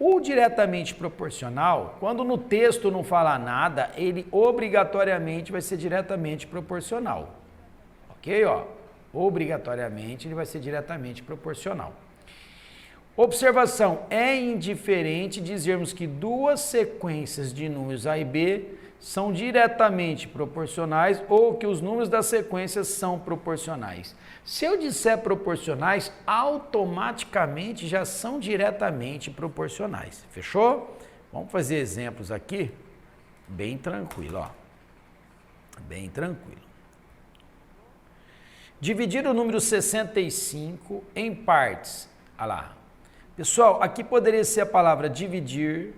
O diretamente proporcional, quando no texto não fala nada, ele obrigatoriamente vai ser diretamente proporcional. Ok? Ó, obrigatoriamente ele vai ser diretamente proporcional. Observação, é indiferente dizermos que duas sequências de números A e B são diretamente proporcionais ou que os números das sequências são proporcionais. Se eu disser proporcionais, automaticamente já são diretamente proporcionais. Fechou? Vamos fazer exemplos aqui, bem tranquilo, ó. Bem tranquilo. Dividir o número 65 em partes. Olha lá. Pessoal, aqui poderia ser a palavra dividir.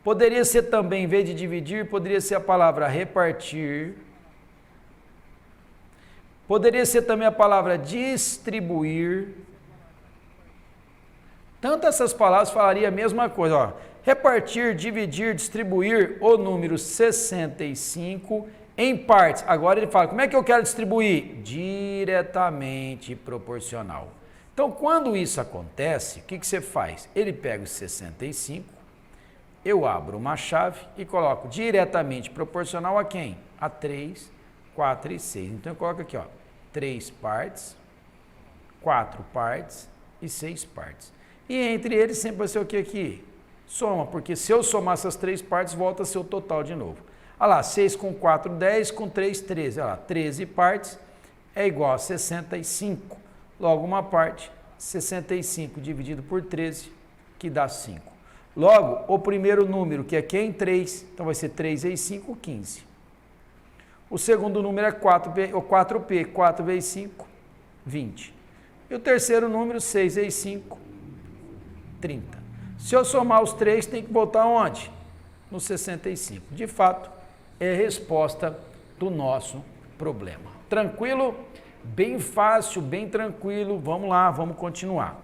Poderia ser também, em vez de dividir, poderia ser a palavra repartir. Poderia ser também a palavra distribuir. Tanto essas palavras falariam a mesma coisa. Ó. Repartir, dividir, distribuir o número 65 em partes. Agora ele fala, como é que eu quero distribuir? Diretamente proporcional. Então, quando isso acontece, o que você faz? Ele pega os 65, eu abro uma chave e coloco diretamente proporcional a quem? A 3, 4 e 6. Então, eu coloco aqui, ó, 3 partes, 4 partes e 6 partes. E entre eles sempre vai ser o que aqui? Soma, porque se eu somar essas 3 partes, volta a ser o total de novo. Olha lá, 6 com 4, 10, com 3, 13. Olha lá, 13 partes é igual a 65. Logo, uma parte, 65 dividido por 13, que dá 5. Logo, o primeiro número, que é quem? 3. Então, vai ser 3 vezes 5, 15. O segundo número é 4P. 4 vezes 5, 20. E o terceiro número, 6 vezes 5, 30. Se eu somar os 3, tem que botar onde? No 65. De fato, é a resposta do nosso problema. Tranquilo? Bem fácil, bem tranquilo. Vamos lá, vamos continuar.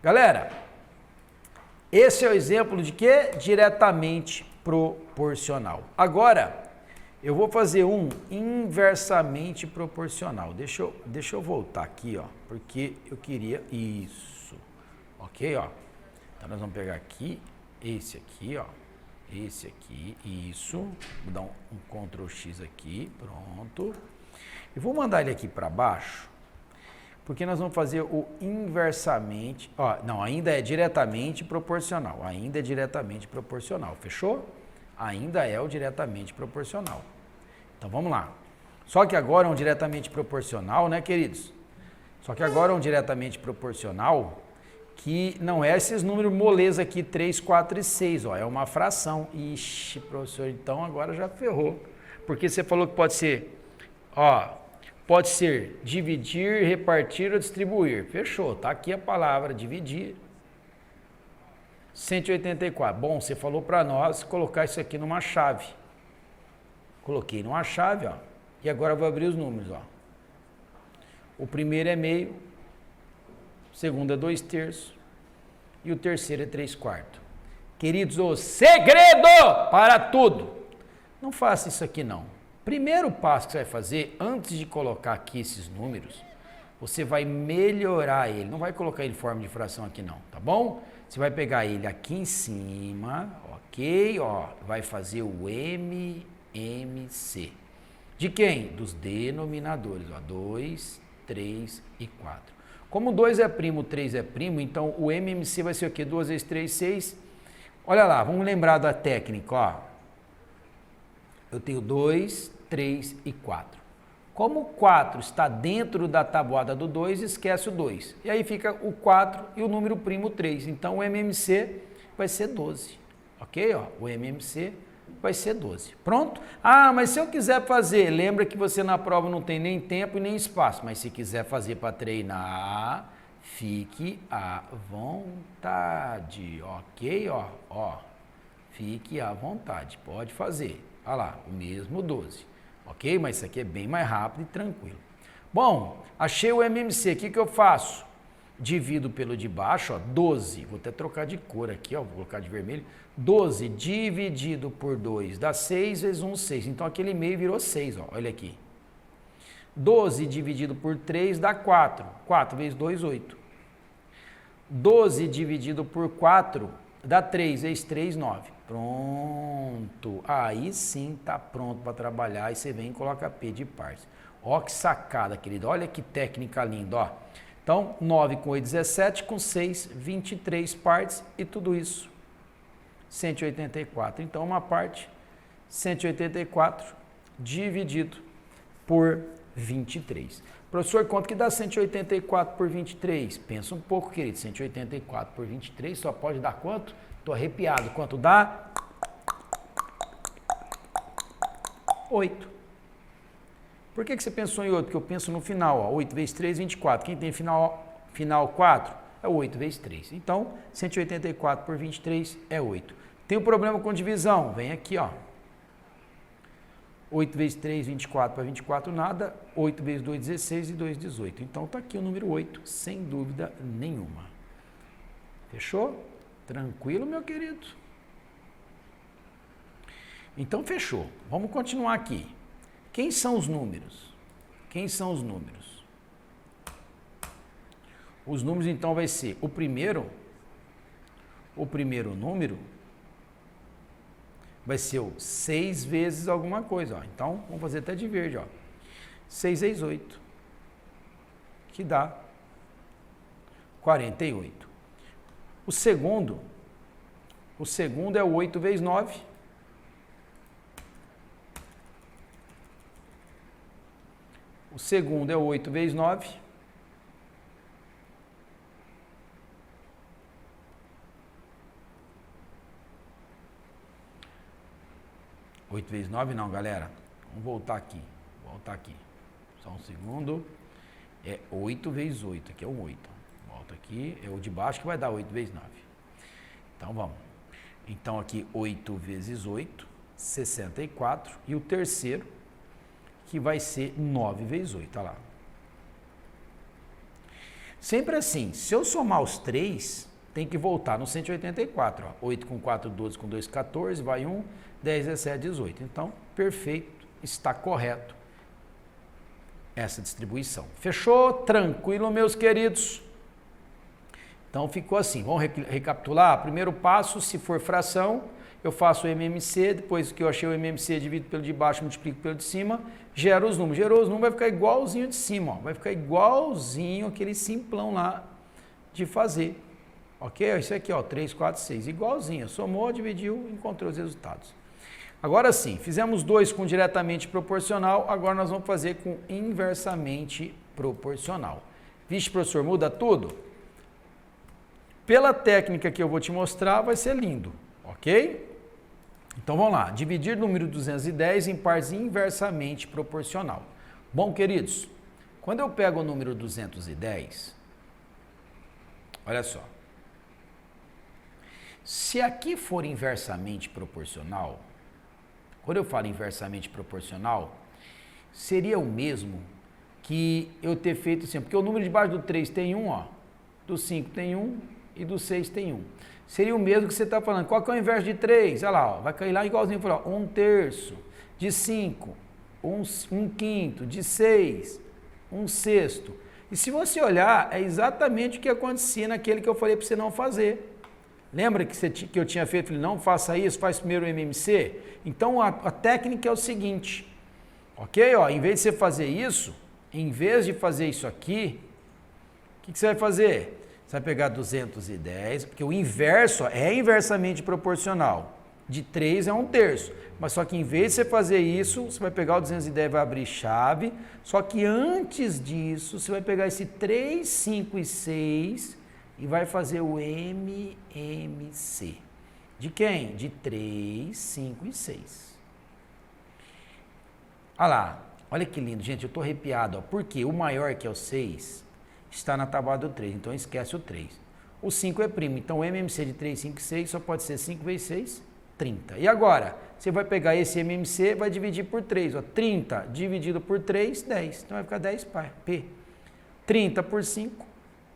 Galera, esse é o exemplo de quê? Diretamente proporcional. Agora, eu vou fazer um inversamente proporcional. Deixa eu voltar aqui, ó, porque eu queria isso. Ok, ó. Então, nós vamos pegar aqui, esse aqui, ó. Esse aqui, isso. Vou dar um Ctrl X aqui, pronto. E vou mandar ele aqui para baixo, porque nós vamos fazer o inversamente, ó, não, ainda é diretamente proporcional, ainda é diretamente proporcional, fechou? Ainda é o diretamente proporcional. Então vamos lá. Só que agora é um diretamente proporcional, né, queridos? Só que agora é um diretamente proporcional que não é esses números moleza aqui, 3, 4 e 6, ó, é uma fração. Ixi, professor, então agora já ferrou. Porque você falou que pode ser, ó, pode ser dividir, repartir ou distribuir. Fechou, tá aqui a palavra dividir. 184. Bom, você falou para nós colocar isso aqui numa chave. Coloquei numa chave, ó. E agora eu vou abrir os números, ó. O primeiro é meio, o segundo é 2/3 e o terceiro é 3/4. Queridos, o segredo para tudo. Não faça isso aqui não. Primeiro passo que você vai fazer, antes de colocar aqui esses números, você vai melhorar ele. Não vai colocar ele em forma de fração aqui não, tá bom? Você vai pegar ele aqui em cima, ok? Ó, vai fazer o MMC. De quem? Dos denominadores, ó, 2, 3 e 4. Como 2 é primo, 3 é primo, então o MMC vai ser o quê? 2 vezes 3, 6. Olha lá, vamos lembrar da técnica, ó. Eu tenho 2, 3 e 4. Como o 4 está dentro da tabuada do 2, esquece o 2. E aí fica o 4 e o número primo 3. Então o MMC vai ser 12. Ok? Ó, o MMC vai ser 12. Pronto? Ah, mas se eu quiser fazer, lembra que você na prova não tem nem tempo e nem espaço. Mas se quiser fazer para treinar, fique à vontade. Ok? Ó, fique à vontade. Pode fazer. Olha lá, o mesmo 12. Ok? Mas isso aqui é bem mais rápido e tranquilo. Bom, achei o MMC. O que eu faço? Divido pelo de baixo, ó, 12. Vou até trocar de cor aqui, ó, vou colocar de vermelho. 12 dividido por 2 dá 6 vezes 1, 6. Então, aquele meio virou 6, ó, olha aqui. 12 dividido por 3 dá 4. 4 vezes 2, 8. 12 dividido por 4 dá 3 vezes 3, 9. Pronto. Aí sim tá pronto para trabalhar e você vem e coloca P de partes. Ó que sacada, querido. Olha que técnica linda, ó. Então, 9 com 8, 17, com 6, 23 partes e tudo isso, 184. Então, uma parte, 184 dividido por 23. Professor, quanto que dá 184 por 23? Pensa um pouco, querido. 184 por 23 só pode dar quanto? Estou arrepiado. Quanto dá? 8. Por que você pensou em 8? Porque eu penso no final. Ó. 8 vezes 3, 24. Quem tem final 4 é 8 vezes 3. Então, 184 por 23 é 8. Tem um problema com divisão? Vem aqui, ó. 8 vezes 3, 24 para 24, nada. 8 vezes 2, 16 e 2, 18. Então, está aqui o número 8, sem dúvida nenhuma. Fechou? Tranquilo, meu querido? Então, fechou. Vamos continuar aqui. Quem são os números? Quem são os números? Os números, então, vai ser o primeiro número vai ser o 6 vezes alguma coisa, ó. Então, vamos fazer até de verde, ó. 6 vezes 8, que dá 48. O segundo é o 8 vezes 9. O segundo é o 8 vezes 9. Oito vezes 9 não, galera. Vamos voltar aqui. Só um segundo. É 8 vezes 8. Aqui é um 8. Volta aqui. É o de baixo que vai dar 8 vezes 9. Então, vamos. Então, aqui 8 vezes 8, 64. E o terceiro, que vai ser 9 vezes 8. Olha lá. Sempre assim. Se eu somar os 3, tem que voltar no 184. Ó. 8 com 4, 12 com 2, 14. Vai 1. 10, 17, 18. Então, perfeito, está correto essa distribuição. Fechou? Tranquilo, meus queridos? Então, ficou assim. Vamos recapitular? Primeiro passo, se for fração, eu faço o MMC, depois que eu achei o MMC, divido pelo de baixo, multiplico pelo de cima, gero os números. Gerou os números, vai ficar igualzinho de cima, ó. Vai ficar igualzinho aquele simplão lá de fazer. Ok? Isso aqui, ó, 3, 4, 6, igualzinho. Somou, dividiu, encontrou os resultados. Agora sim, fizemos 2 com diretamente proporcional, agora nós vamos fazer com inversamente proporcional. Vixe, professor, muda tudo? Pela técnica que eu vou te mostrar, vai ser lindo, ok? Então vamos lá, dividir o número 210 em partes inversamente proporcional. Bom, queridos, quando eu pego o número 210, olha só, se aqui for inversamente proporcional, quando eu falo inversamente proporcional, seria o mesmo que eu ter feito assim, porque o número de baixo do 3 tem 1, ó, do 5 tem 1 e do 6 tem 1. Seria o mesmo que você está falando. Qual que é o inverso de 3? Olha lá, ó, vai cair lá igualzinho, ó, 1/3, de 5, 1/5, de 6, 1/6. E se você olhar, é exatamente o que acontecia naquele que eu falei para você não fazer. Lembra que eu tinha feito? Falei, não faça isso, faz primeiro o MMC? Então, a técnica é o seguinte, ok? Ó, em vez de você fazer isso, em vez de fazer isso aqui, o que você vai fazer? Você vai pegar 210, porque o inverso é inversamente proporcional. De 3 é 1/3. Mas só que em vez de você fazer isso, você vai pegar o 210 e vai abrir chave. Só que antes disso, você vai pegar esse 3, 5 e 6... e vai fazer o MMC. De quem? De 3, 5 e 6. Olha lá. Olha que lindo, gente. Eu estou arrepiado. Ó. Por quê? O maior, que é o 6, está na tábua do 3. Então, esquece o 3. O 5 é primo. Então, o MMC de 3, 5 e 6 só pode ser 5 vezes 6, 30. E agora? Você vai pegar esse MMC e vai dividir por 3. Ó. 30 dividido por 3, 10. Então, vai ficar 10P. 30 por 5,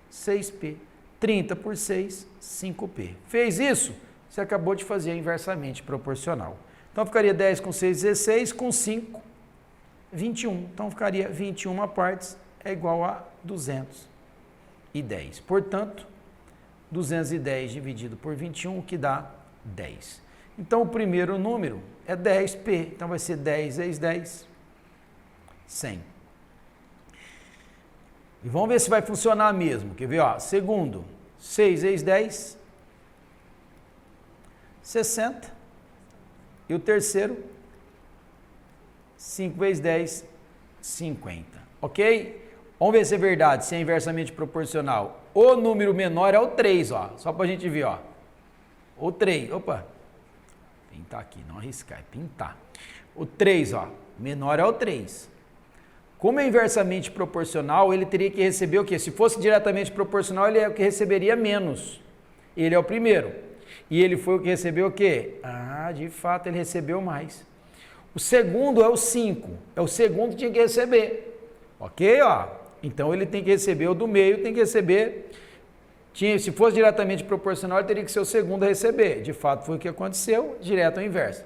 6P. 30 por 6, 5P. Fez isso? Você acabou de fazer inversamente proporcional. Então, ficaria 10 com 6, 16, com 5, 21. Então, ficaria 21 partes é igual a 210. Portanto, 210 dividido por 21, o que dá 10. Então, o primeiro número é 10p. Então, vai ser 10 vezes 10, 100. E vamos ver se vai funcionar mesmo. Quer ver? Ó, segundo, 6 vezes 10, 60. E o terceiro, 5 vezes 10, 50. Ok? Vamos ver se é verdade, se é inversamente proporcional. O número menor é o 3, ó. Só para a gente ver, ó. O 3, opa. Pintar aqui, não arriscar, é pintar. O 3, ó. Menor é o 3. Como é inversamente proporcional, ele teria que receber o quê? Se fosse diretamente proporcional, ele é o que receberia menos. Ele é o primeiro. E ele foi o que recebeu o quê? Ah, de fato, ele recebeu mais. O segundo é o 5. É o segundo que tinha que receber. Ok, ó? Então, ele tem que receber o do meio, tem que receber... Se fosse diretamente proporcional, ele teria que ser o segundo a receber. De fato, foi o que aconteceu, direto ao inverso.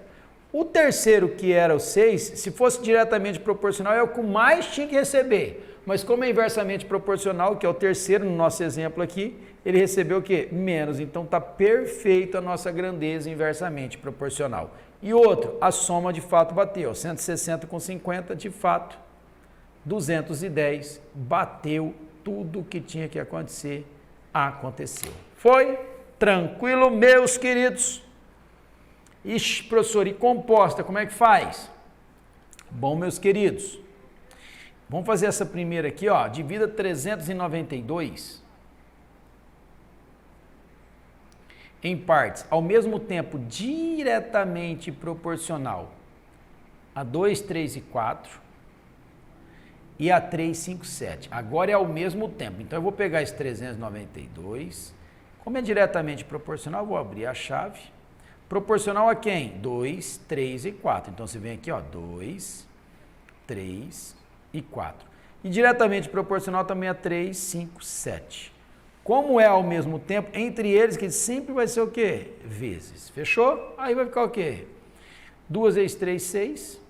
O terceiro, que era o 6, se fosse diretamente proporcional, é o que mais tinha que receber. Mas como é inversamente proporcional, que é o terceiro no nosso exemplo aqui, ele recebeu o quê? Menos. Então, está perfeito a nossa grandeza inversamente proporcional. E outro, a soma de fato bateu. 160 com 50, de fato, 210 bateu tudo o que tinha que acontecer. Aconteceu. Foi? Tranquilo, meus queridos? Ixi, professor, e composta, como é que faz? Bom, meus queridos, vamos fazer essa primeira aqui, ó. Divida 392 em partes, ao mesmo tempo diretamente proporcional a 2, 3 e 4 e a 3, 5, 7. Agora é ao mesmo tempo. Então, eu vou pegar esse 392. Como é diretamente proporcional, eu vou abrir a chave. Proporcional a quem? 2, 3 e 4. Então, você vem aqui, ó, 2, 3 e 4. E diretamente proporcional também a 3, 5, 7. Como é ao mesmo tempo, entre eles, que sempre vai ser o quê? Vezes. Fechou? Aí vai ficar o quê? 2 vezes 3, 6.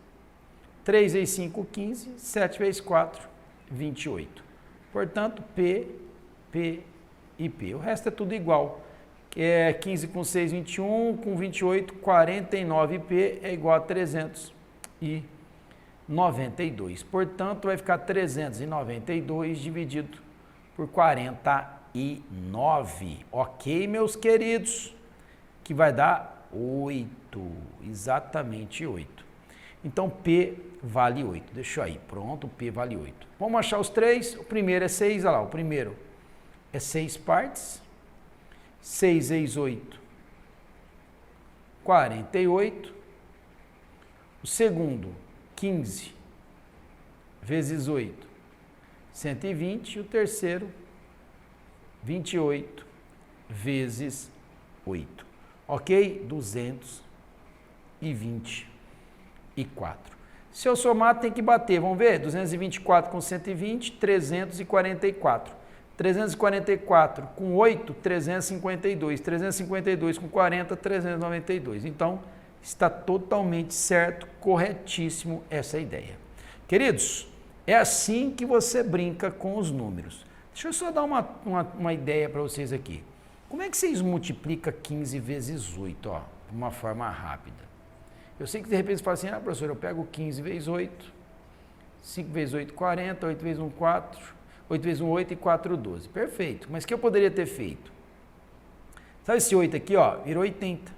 3 vezes 5, 15, 7 vezes 4, 28. Portanto, P, P e P. O resto é tudo igual. 15 com 6, 21, com 28, 49. P é igual a 392. Portanto, vai ficar 392 dividido por 49. Ok, meus queridos? Que vai dar 8. Exatamente 8. Então, P vale 8. Deixa eu aí. Pronto, P vale 8. Vamos achar os três. O primeiro é 6, olha lá. O primeiro é 6 partes. 6 vezes 8, 48. O segundo, 15 vezes 8, 120. E o terceiro, 28 vezes 8. Ok? 224. Se eu somar, tem que bater. Vamos ver? 224 com 120, 344. 344 com 8, 352. 352 com 40, 392. Então, está totalmente certo, corretíssimo essa ideia. Queridos, é assim que você brinca com os números. Deixa eu só dar uma ideia para vocês aqui. Como é que vocês multiplicam 15 vezes 8, ó, de uma forma rápida? Eu sei que de repente você fala assim, professor, eu pego 15 vezes 8, 5 vezes 8, 40, 8 vezes 1, 4, 8 vezes 1, 8 e 4, 12. Perfeito, mas o que eu poderia ter feito? Sabe esse 8 aqui, ó, virou 80.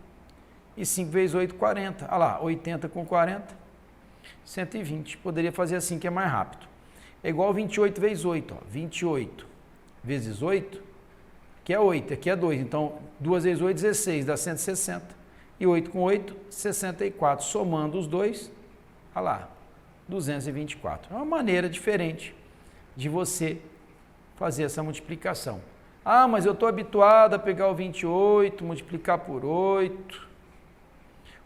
E 5 vezes 8, 40. Olha lá, 80 com 40, 120. Poderia fazer assim que é mais rápido. É igual 28 vezes 8, ó. 28 vezes 8, que é 8, aqui é 2. Então, 2 vezes 8, 16, dá 160. E 8 com 8, 64. Somando os dois, olha lá, 224. É uma maneira diferente de você fazer essa multiplicação. Ah, mas eu estou habituado a pegar o 28, multiplicar por 8.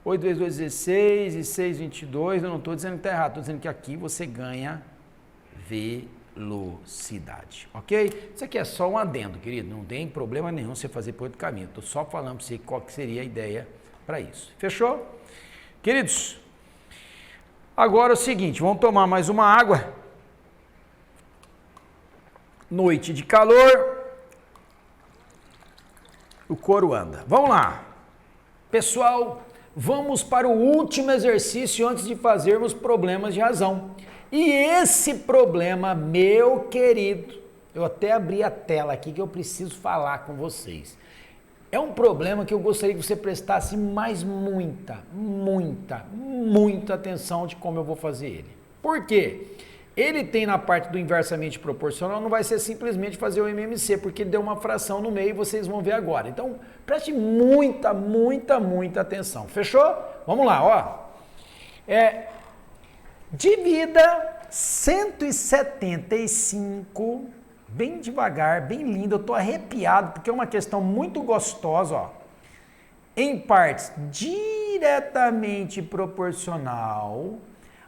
8 vezes 2, 16, e 6, 22. Eu não estou dizendo que está errado, estou dizendo que aqui você ganha velocidade, ok? Isso aqui é só um adendo, querido, não tem problema nenhum você fazer por outro caminho. Estou só falando para você qual que seria a ideia para isso. Fechou? Queridos, agora é o seguinte, vamos tomar mais uma água. Noite de calor. O couro anda. Vamos lá. Pessoal, vamos para o último exercício antes de fazermos problemas de razão. E esse problema, meu querido, eu até abri a tela aqui que eu preciso falar com vocês. É um problema que eu gostaria que você prestasse mais muita atenção de como eu vou fazer ele. Por quê? Ele tem na parte do inversamente proporcional, não vai ser simplesmente fazer o MMC, porque ele deu uma fração no meio e vocês vão ver agora. Então, preste muita atenção. Fechou? Vamos lá, ó. Divida 175, bem devagar, bem lindo, eu tô arrepiado, porque é uma questão muito gostosa, ó. Em partes diretamente proporcional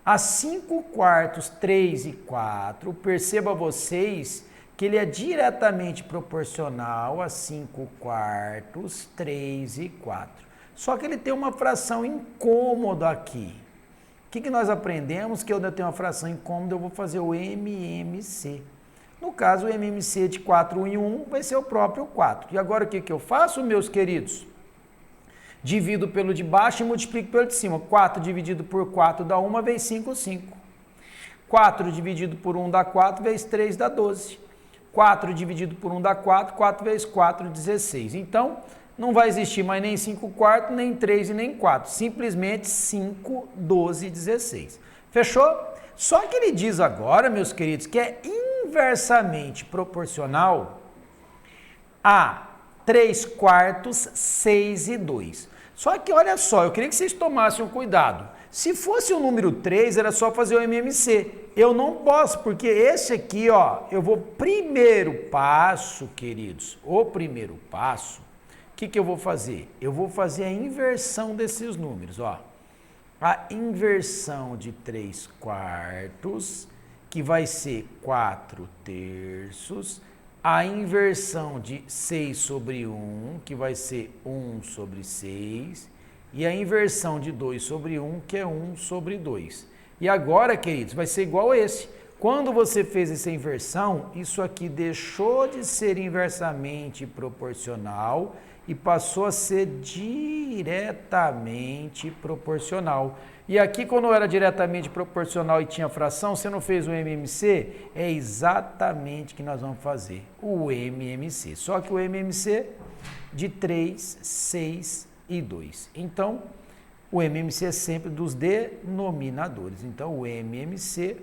a 5/4, 3 e 4, perceba vocês que ele é diretamente proporcional a 5/4, 3 e 4. Só que ele tem uma fração incômoda aqui. O que nós aprendemos? Que eu tenho uma fração incômoda, eu vou fazer o MMC. No caso, o MMC de 4, 1 e 1 vai ser o próprio 4. E agora o que eu faço, meus queridos? Divido pelo de baixo e multiplico pelo de cima. 4 dividido por 4 dá 1, vezes 5, 5. 4 dividido por 1 dá 4, vezes 3 dá 12. 4 dividido por 1 dá 4, 4 vezes 4, 16. Então, não vai existir mais nem 5/4, nem 3 e nem 4. Simplesmente 5, 12 e 16. Fechou? Só que ele diz agora, meus queridos, que é inversamente proporcional a 3/4, 6 e 2. Só que olha só, eu queria que vocês tomassem um cuidado. Se fosse o número 3, era só fazer o MMC. Eu não posso, porque esse aqui, ó, eu vou primeiro passo, queridos, o primeiro passo, o que eu vou fazer? Eu vou fazer a inversão desses números, ó. A inversão de 3/4, que vai ser 4/3, a inversão de 6 sobre 1, que vai ser 1 sobre 6, e a inversão de 2 sobre 1, que é 1 sobre 2. E agora, queridos, vai ser igual a esse. Quando você fez essa inversão, isso aqui deixou de ser inversamente proporcional e passou a ser diretamente proporcional. E aqui, quando era diretamente proporcional e tinha fração, você não fez o MMC? É exatamente o que nós vamos fazer, o MMC. Só que o MMC de 3, 6 e 2. Então, o MMC é sempre dos denominadores. Então, o MMC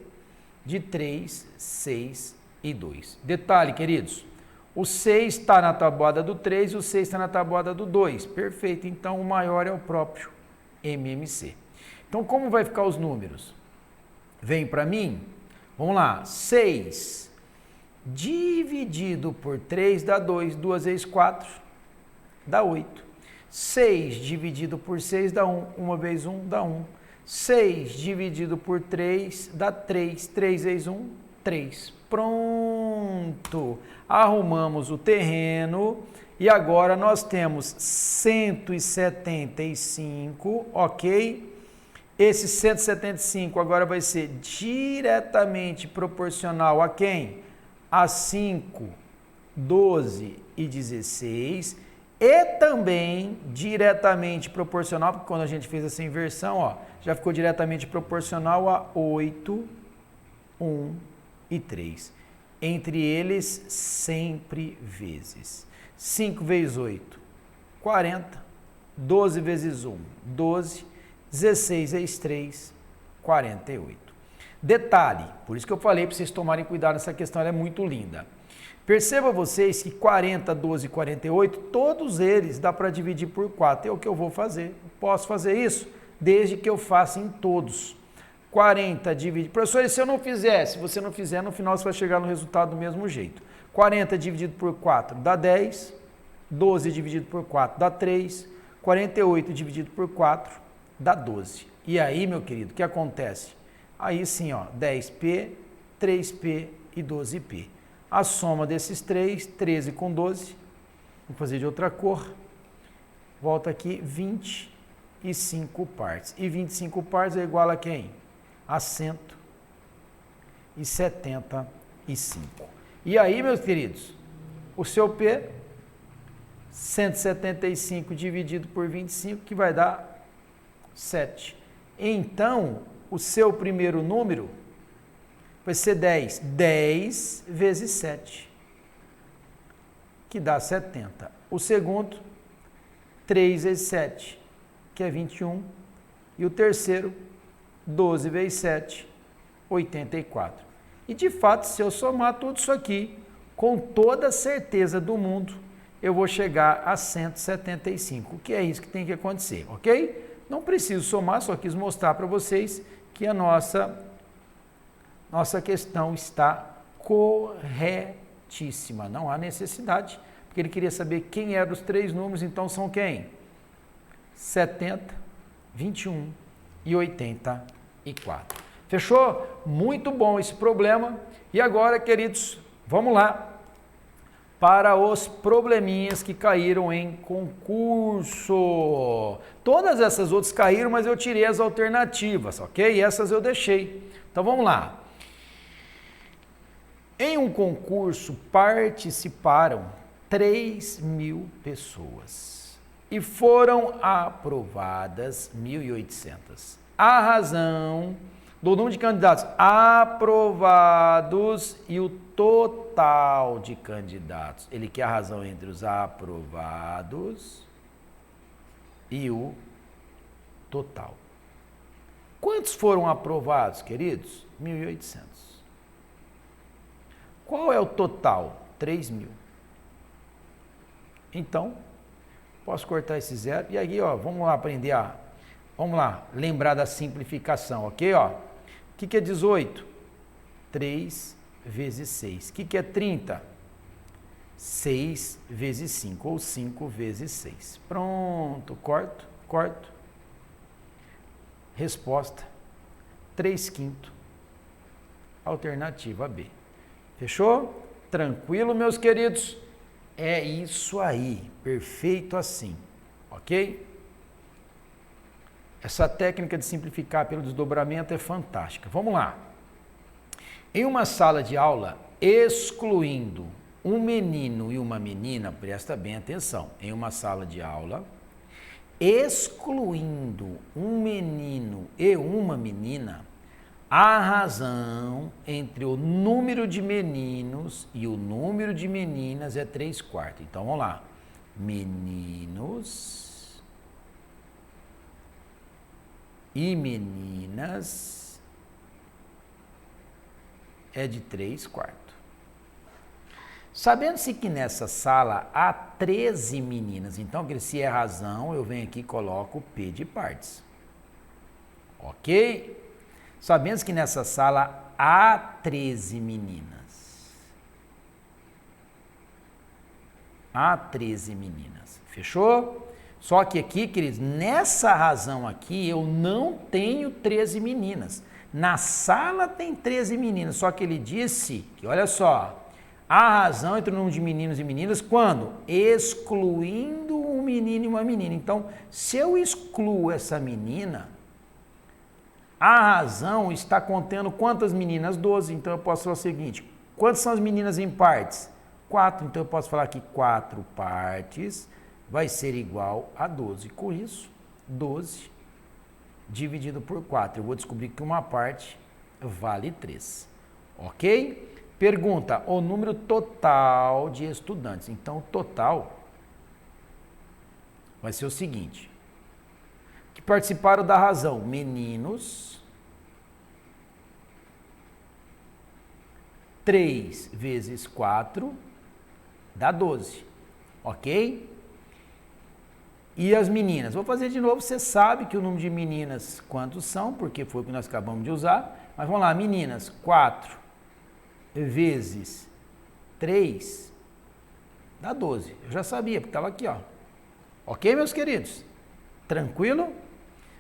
de 3, 6 e 2. Detalhe, queridos, o 6 está na tabuada do 3 e o 6 está na tabuada do 2. Perfeito, então o maior é o próprio MMC. Então, como vai ficar os números? Vem para mim, vamos lá, 6 dividido por 3 dá 2, 2 vezes 4 dá 8. 6 dividido por 6 dá 1, 1 vezes 1 dá 1. 6 dividido por 3 dá 3, 3 vezes 1, 3. Pronto! Arrumamos o terreno e agora nós temos 175, ok? Esse 175 agora vai ser diretamente proporcional a quem? A 5, 12 e 16 e também diretamente proporcional, porque quando a gente fez essa inversão, ó, já ficou diretamente proporcional a 8, 1 e 3. Entre eles, sempre vezes. 5 vezes 8, 40. 12 vezes 1, 12. 16 vezes 3, 48. Detalhe, por isso que eu falei para vocês tomarem cuidado nessa questão, ela é muito linda. Perceba vocês que 40, 12 e 48, todos eles dá para dividir por 4. É o que eu vou fazer. Posso fazer isso? Desde que eu faça em todos. 40 dividido... Professor, e se eu não fizer? Se você não fizer, no final você vai chegar no resultado do mesmo jeito. 40 dividido por 4 dá 10. 12 dividido por 4 dá 3. 48 dividido por 4 dá 12. E aí, meu querido, o que acontece? Aí sim, ó, 10P, 3P e 12P. A soma desses 3, 13 com 12, vou fazer de outra cor, volta aqui, 25 partes. E 25 partes é igual a quem? A 175. E aí, meus queridos, o seu P 175 dividido por 25, que vai dar 7. Então, o seu primeiro número vai ser 10. 10 vezes 7, que dá 70. O segundo, 3 vezes 7, que é 21. E o terceiro, 12 vezes 7, 84. E de fato, se eu somar tudo isso aqui, com toda a certeza do mundo, eu vou chegar a 175, o que é isso que tem que acontecer, ok? Não preciso somar, só quis mostrar para vocês que a nossa questão está corretíssima, não há necessidade, porque ele queria saber quem eram os três números, então são quem? 70, 21 e 84. Fechou? Muito bom esse problema. E agora, queridos, vamos lá para os probleminhas que caíram em concurso. Todas essas outras caíram, mas eu tirei as alternativas, ok? E essas eu deixei. Então vamos lá. Em um concurso participaram 3.000 pessoas e foram aprovadas 1.800. A razão do número de candidatos aprovados e o total de candidatos. Ele quer a razão entre os aprovados e o total. Quantos foram aprovados, queridos? 1.800. Qual é o total? 3.000. Então, posso cortar esse zero. E aí, ó, vamos lá aprender vamos lá, lembrar da simplificação, ok? Ó, o que é 18? 3 vezes 6. O que é 30? 6 vezes 5, ou 5 vezes 6. Pronto, corto. Resposta, 3/5. Alternativa B. Fechou? Tranquilo, meus queridos? É isso aí, perfeito assim, ok? Essa técnica de simplificar pelo desdobramento é fantástica. Vamos lá. Em uma sala de aula, excluindo um menino e uma menina, presta bem atenção, em uma sala de aula, excluindo um menino e uma menina, a razão entre o número de meninos e o número de meninas é 3/4. Então, vamos lá. Meninos e meninas é de 3/4. Sabendo-se que nessa sala há 13 meninas, então se é razão, eu venho aqui e coloco P de partes. Ok? Sabendo que nessa sala há 13 meninas. Há 13 meninas. Fechou? Só que aqui, queridos, nessa razão aqui, eu não tenho 13 meninas. Na sala tem 13 meninas, só que ele disse que, olha só, a razão entre o número de meninos e meninas, quando? Excluindo um menino e uma menina. Então, se eu excluo essa menina, a razão está contendo quantas meninas? 12. Então, eu posso falar o seguinte, quantas são as meninas em partes? 4. Então, eu posso falar que 4 partes vai ser igual a 12. Com isso, 12 dividido por 4. Eu vou descobrir que uma parte vale 3. Ok? Pergunta, o número total de estudantes. Então, o total vai ser o seguinte. Que participaram da razão, meninos, 3 vezes 4 dá 12. Ok? E as meninas? Vou fazer de novo, você sabe que o número de meninas quantos são, porque foi o que nós acabamos de usar. Mas vamos lá, meninas, 4 vezes 3 dá 12. Eu já sabia, porque estava aqui, ó. Ok, meus queridos? Tranquilo?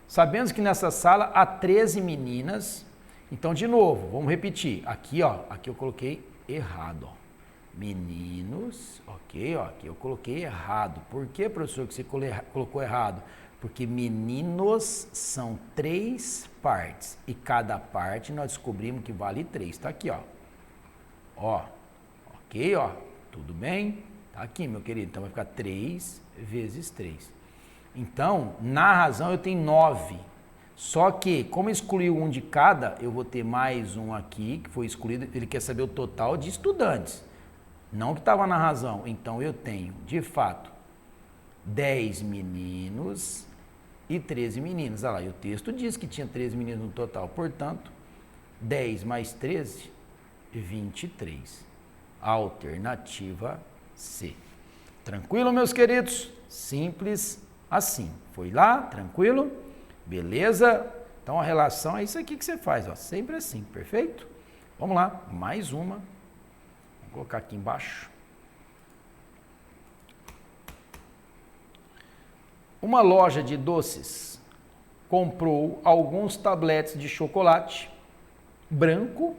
Sabemos que nessa sala há 13 meninas. Então, de novo, vamos repetir. Aqui, ó, aqui eu coloquei errado, ó. Meninos, ok, ó, aqui eu coloquei errado. Por que, professor, que você colocou errado? Porque meninos são 3 partes e cada parte nós descobrimos que vale 3. Tá aqui, ó. Ó, ok, ó, tudo bem? aqui, meu querido. Então, vai ficar 3 vezes 3. Então, na razão, eu tenho 9. Só que, como excluiu um de cada, eu vou ter mais um aqui, que foi excluído. Ele quer saber o total de estudantes, não que estava na razão. Então, eu tenho, de fato, 10 meninos e 13 meninas. Olha lá, e o texto diz que tinha 13 meninos no total. Portanto, 10 mais 13, 23. Alternativa C. Tranquilo, meus queridos? Simples assim. Foi lá? Tranquilo? Beleza? Então, a relação é isso aqui que você faz, ó. Sempre assim, perfeito? Vamos lá, mais uma. Vou colocar aqui embaixo. Uma loja de doces comprou alguns tabletes de chocolate branco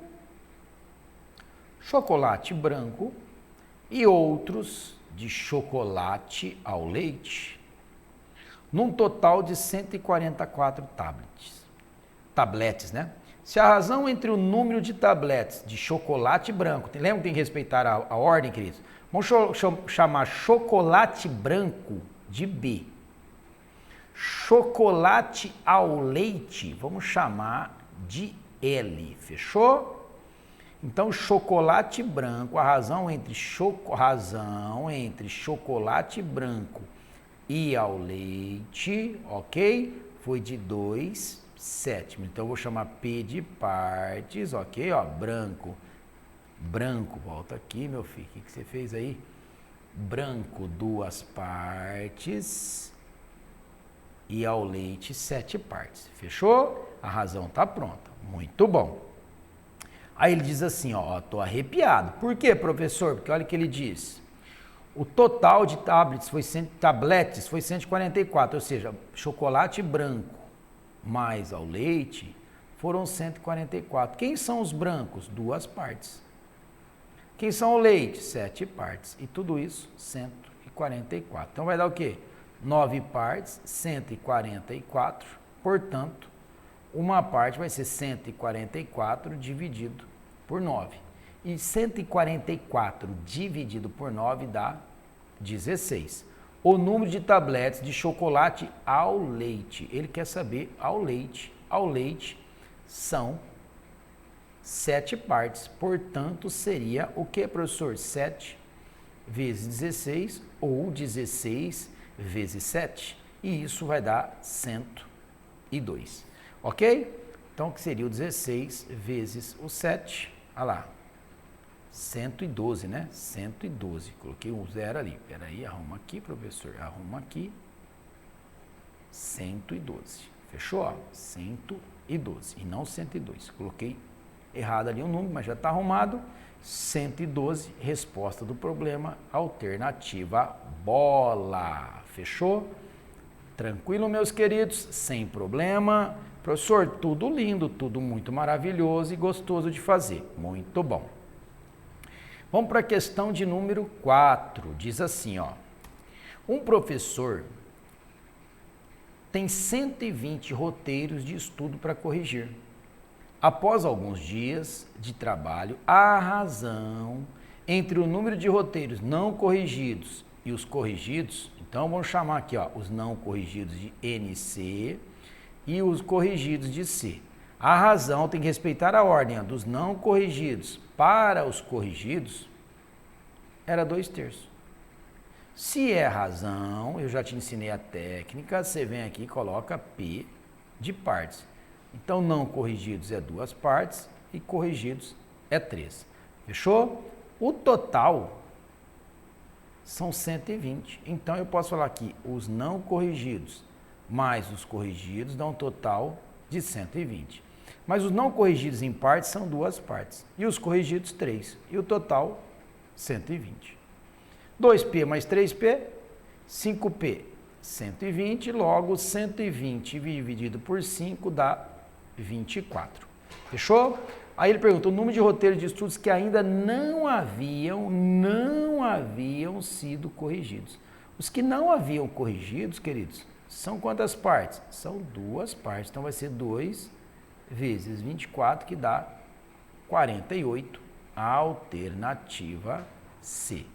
e outros de chocolate ao leite, num total de 144 tabletes, né? Se a razão entre o número de tabletes de chocolate branco, lembra que tem que respeitar a ordem, queridos? Vamos chamar chocolate branco de B. Chocolate ao leite, vamos chamar de L, fechou? Então, chocolate branco, a razão entre chocolate branco e ao leite, ok? Foi de 2/7. Então, eu vou chamar P de partes, ok? Ó, branco, volta aqui, meu filho, o que você fez aí? Branco, 2 partes. E ao leite, 7 partes. Fechou? A razão está pronta. Muito bom. Aí ele diz assim, ó, tô arrepiado. Por quê, professor? Porque olha o que ele diz. O total de tabletes foi 144, ou seja, chocolate branco mais ao leite foram 144. Quem são os brancos? 2 partes. Quem são o leite? 7 partes. E tudo isso, 144. Então vai dar o quê? 9 partes, 144, portanto, uma parte vai ser 144 dividido por 9. E 144 dividido por 9 dá 16. O número de tabletes de chocolate ao leite, ele quer saber ao leite são 7 partes, portanto, seria o que, professor? 7 vezes 16 ou 16 vezes 7, e isso vai dar 102, ok? Então, que seria o 16 vezes o 7, olha lá, 112, né? 112, coloquei um zero ali, peraí, arruma aqui, professor, arruma aqui, 112, fechou? Ó, 112, e não 102, coloquei errado ali o número, mas já está arrumado, 112, resposta do problema, alternativa bola. Fechou? Tranquilo, meus queridos? Sem problema. Professor, tudo lindo, tudo muito maravilhoso e gostoso de fazer. Muito bom. Vamos para a questão de número 4. Diz assim, ó. Um professor tem 120 roteiros de estudo para corrigir. Após alguns dias de trabalho, a razão entre o número de roteiros não corrigidos e os corrigidos, então vamos chamar aqui, ó, os não corrigidos de NC e os corrigidos de C. A razão tem que respeitar a ordem, ó, dos não corrigidos para os corrigidos, era 2/3. Se é razão, eu já te ensinei a técnica, você vem aqui e coloca P de partes. Então, não corrigidos é 2 partes e corrigidos é 3. Fechou? O total são 120. Então, eu posso falar aqui, os não corrigidos mais os corrigidos dão um total de 120. Mas os não corrigidos em partes são 2 partes. E os corrigidos, 3. E o total, 120. 2P mais 3P, 5P, 120. Logo, 120 dividido por 5 dá 24. Fechou? Aí ele pergunta o número de roteiros de estudos que ainda não haviam sido corrigidos. Os que não haviam corrigidos, queridos, são quantas partes? São 2 partes. Então vai ser 2 vezes 24, que dá 48. Alternativa C.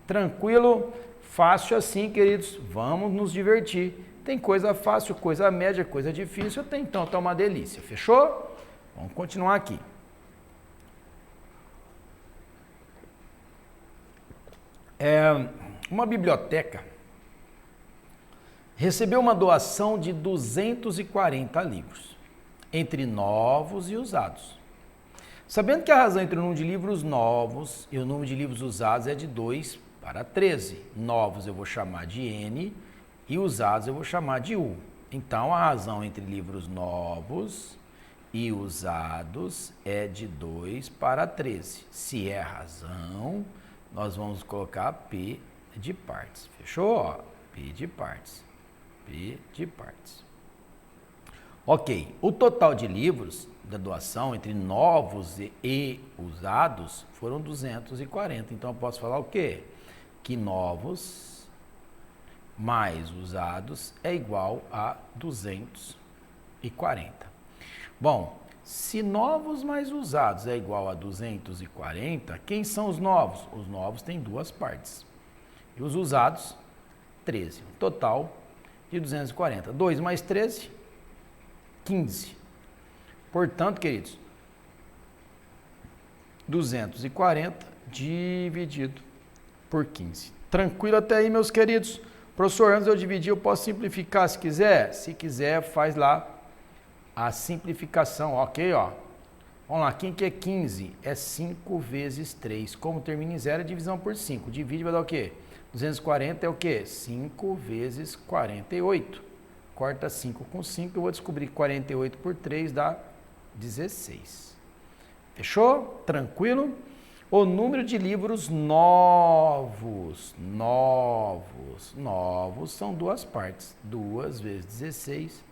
Tranquilo? Fácil assim, queridos. Vamos nos divertir. Tem coisa fácil, coisa média, coisa difícil. Então tá uma delícia. Fechou? Vamos continuar aqui. Uma biblioteca recebeu uma doação de 240 livros, entre novos e usados. Sabendo que a razão entre o número de livros novos e o número de livros usados é de 2 para 13. Novos eu vou chamar de N e usados eu vou chamar de U. Então, a razão entre livros novos e usados é de 2 para 13. Se é razão, nós vamos colocar P de partes. Fechou? Ó, P de partes. P de partes. Ok, o total de livros da doação entre novos e usados foram 240. Então, eu posso falar o quê? Que novos mais usados é igual a 240. Bom, se novos mais usados é igual a 240, quem são os novos? Os novos têm duas partes. E os usados, 13. Um total de 240. 2 mais 13, 15. Portanto, queridos, 240 dividido por 15. Tranquilo até aí, meus queridos? Professor, antes de eu dividir, eu posso simplificar se quiser? Se quiser, faz lá a simplificação, ok? Ó. Vamos lá, quem que é 15? É 5 vezes 3. Como termina em 0, é divisão por 5. Divide vai dar o quê? 240 é o quê? 5 vezes 48. Corta 5 com 5, eu vou descobrir que 48 por 3 dá 16. Fechou? Tranquilo? O número de livros novos são duas partes. 2 vezes 16,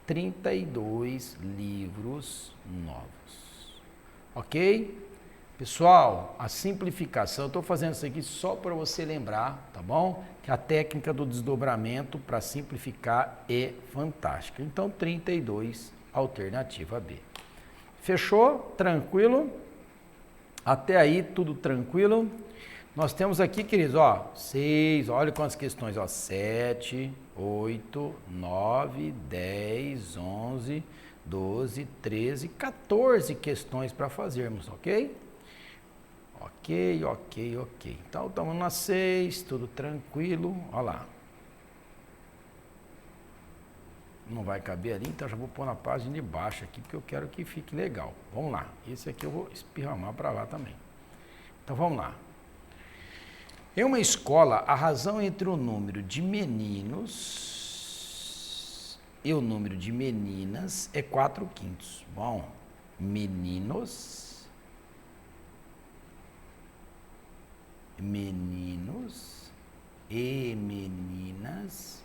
32 livros novos. Ok? Pessoal, a simplificação, eu estou fazendo isso aqui só para você lembrar, tá bom? Que a técnica do desdobramento para simplificar é fantástica. Então, 32, alternativa B. Fechou? Tranquilo? Até aí, tudo tranquilo? Nós temos aqui, queridos, ó, 6, olha quantas questões, ó, 7, 8, 9, 10, 11, 12, 13, 14 questões para fazermos, ok? Ok. Então, estamos na 6, tudo tranquilo, olha lá. Não vai caber ali, então já vou pôr na página de baixo aqui, porque eu quero que fique legal. Vamos lá, esse aqui eu vou espirramar para lá também. Então, vamos lá. Em uma escola, a razão entre o número de meninos e o número de meninas é 4/5. Bom, meninos e meninas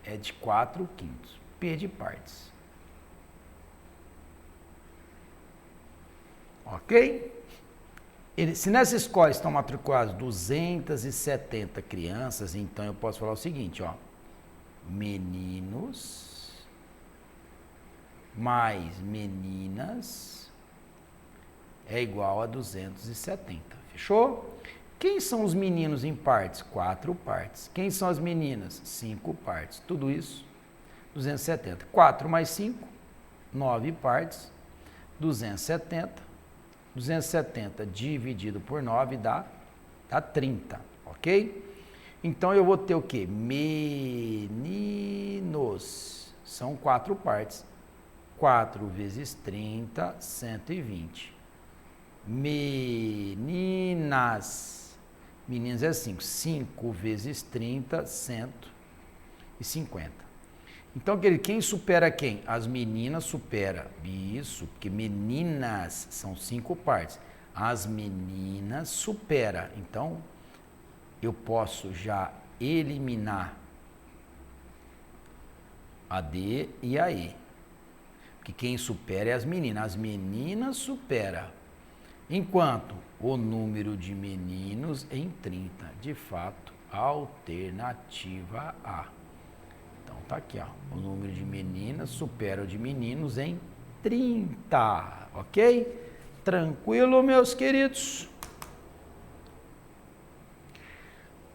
é de 4/5. P de partes. Ok? Se nessa escola estão matriculadas 270 crianças, então eu posso falar o seguinte, ó. Meninos mais meninas é igual a 270. Fechou? Quem são os meninos em partes? 4 partes. Quem são as meninas? 5 partes. Tudo isso, 270. 4 mais 5, 9 partes, 270. 270 dividido por 9 dá 30, ok? Então, eu vou ter o quê? Meninos. São 4 partes. 4 vezes 30, 120. Meninas. Meninas é 5. 5 vezes 30, 150. Então, quem supera quem? As meninas supera. Isso, porque meninas são 5 partes. As meninas supera. Então, eu posso já eliminar a D e a E. Porque quem supera é as meninas. As meninas supera. Enquanto o número de meninos em 30. De fato, alternativa A. Então, tá aqui, ó. O número de meninas supera o de meninos em 30. Ok? Tranquilo, meus queridos?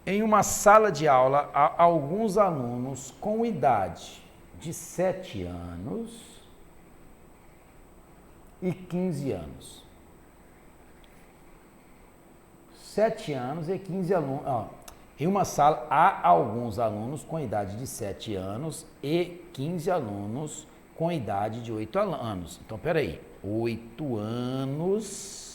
Em uma sala de aula, há alguns alunos com idade de 7 anos e 15 anos. 7 anos e 15 alunos. Em uma sala, há alguns alunos com idade de 7 anos e 15 alunos com idade de 8 anos. Então, peraí. 8 anos.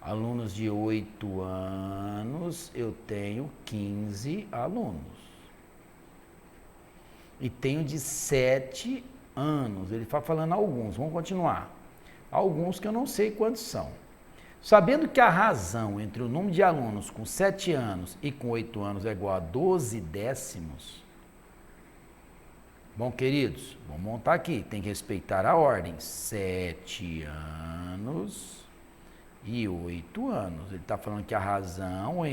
Alunos de 8 anos, eu tenho 15 alunos. E tenho de 7 anos. Ele está falando alguns, vamos continuar. Alguns que eu não sei quantos são. Sabendo que a razão entre o número de alunos com 7 anos e com 8 anos é igual a 12 décimos. Bom, queridos, vamos montar aqui. Tem que respeitar a ordem. 7 anos e 8 anos. Ele está falando que a razão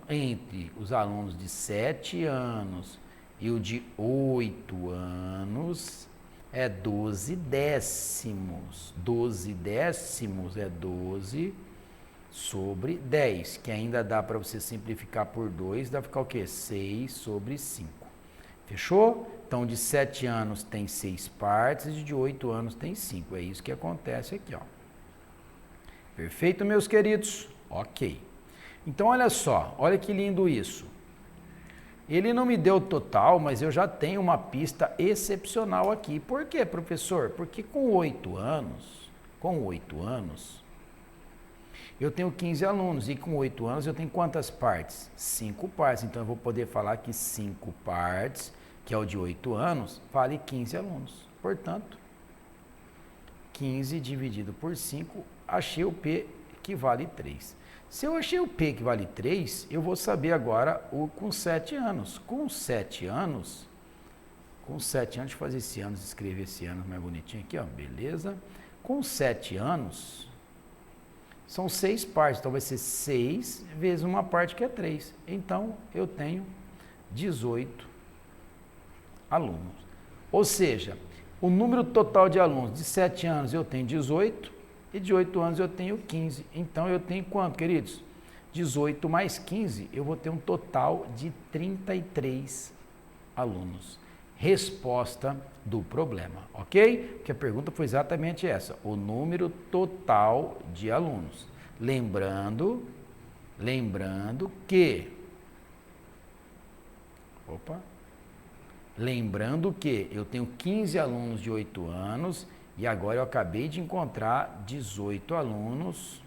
entre os alunos de 7 anos e o de 8 anos é 12 décimos. 12 décimos é 12 sobre 10, que ainda dá para você simplificar por 2, dá para ficar o quê? 6 sobre 5. Fechou? Então, de 7 anos tem 6 partes e de 8 anos tem 5. É isso que acontece aqui, ó. Perfeito, meus queridos? Ok. Então, olha só, olha que lindo isso. Ele não me deu o total, mas eu já tenho uma pista excepcional aqui. Por quê, professor? Porque com 8 anos, eu tenho 15 alunos e com 8 anos eu tenho quantas partes? 5 partes. Então, eu vou poder falar que 5 partes, que é o de 8 anos, vale 15 alunos. Portanto, 15 dividido por 5, achei o P que vale 3. Se eu achei o P que vale 3, eu vou saber agora o com 7 anos. Com 7 anos, deixa eu fazer esse ano, escrever esse ano mais bonitinho aqui, ó, beleza? Com 7 anos, são 6 partes, então vai ser 6 vezes uma parte que é 3. Então, eu tenho 18 alunos. Ou seja, o número total de alunos de 7 anos eu tenho 18 e de 8 anos eu tenho 15. Então, eu tenho quanto, queridos? 18 mais 15, eu vou ter um total de 33 alunos. Resposta do problema, ok? Porque a pergunta foi exatamente essa, o número total de alunos. Lembrando que eu tenho 15 alunos de 8 anos e agora eu acabei de encontrar 18 alunos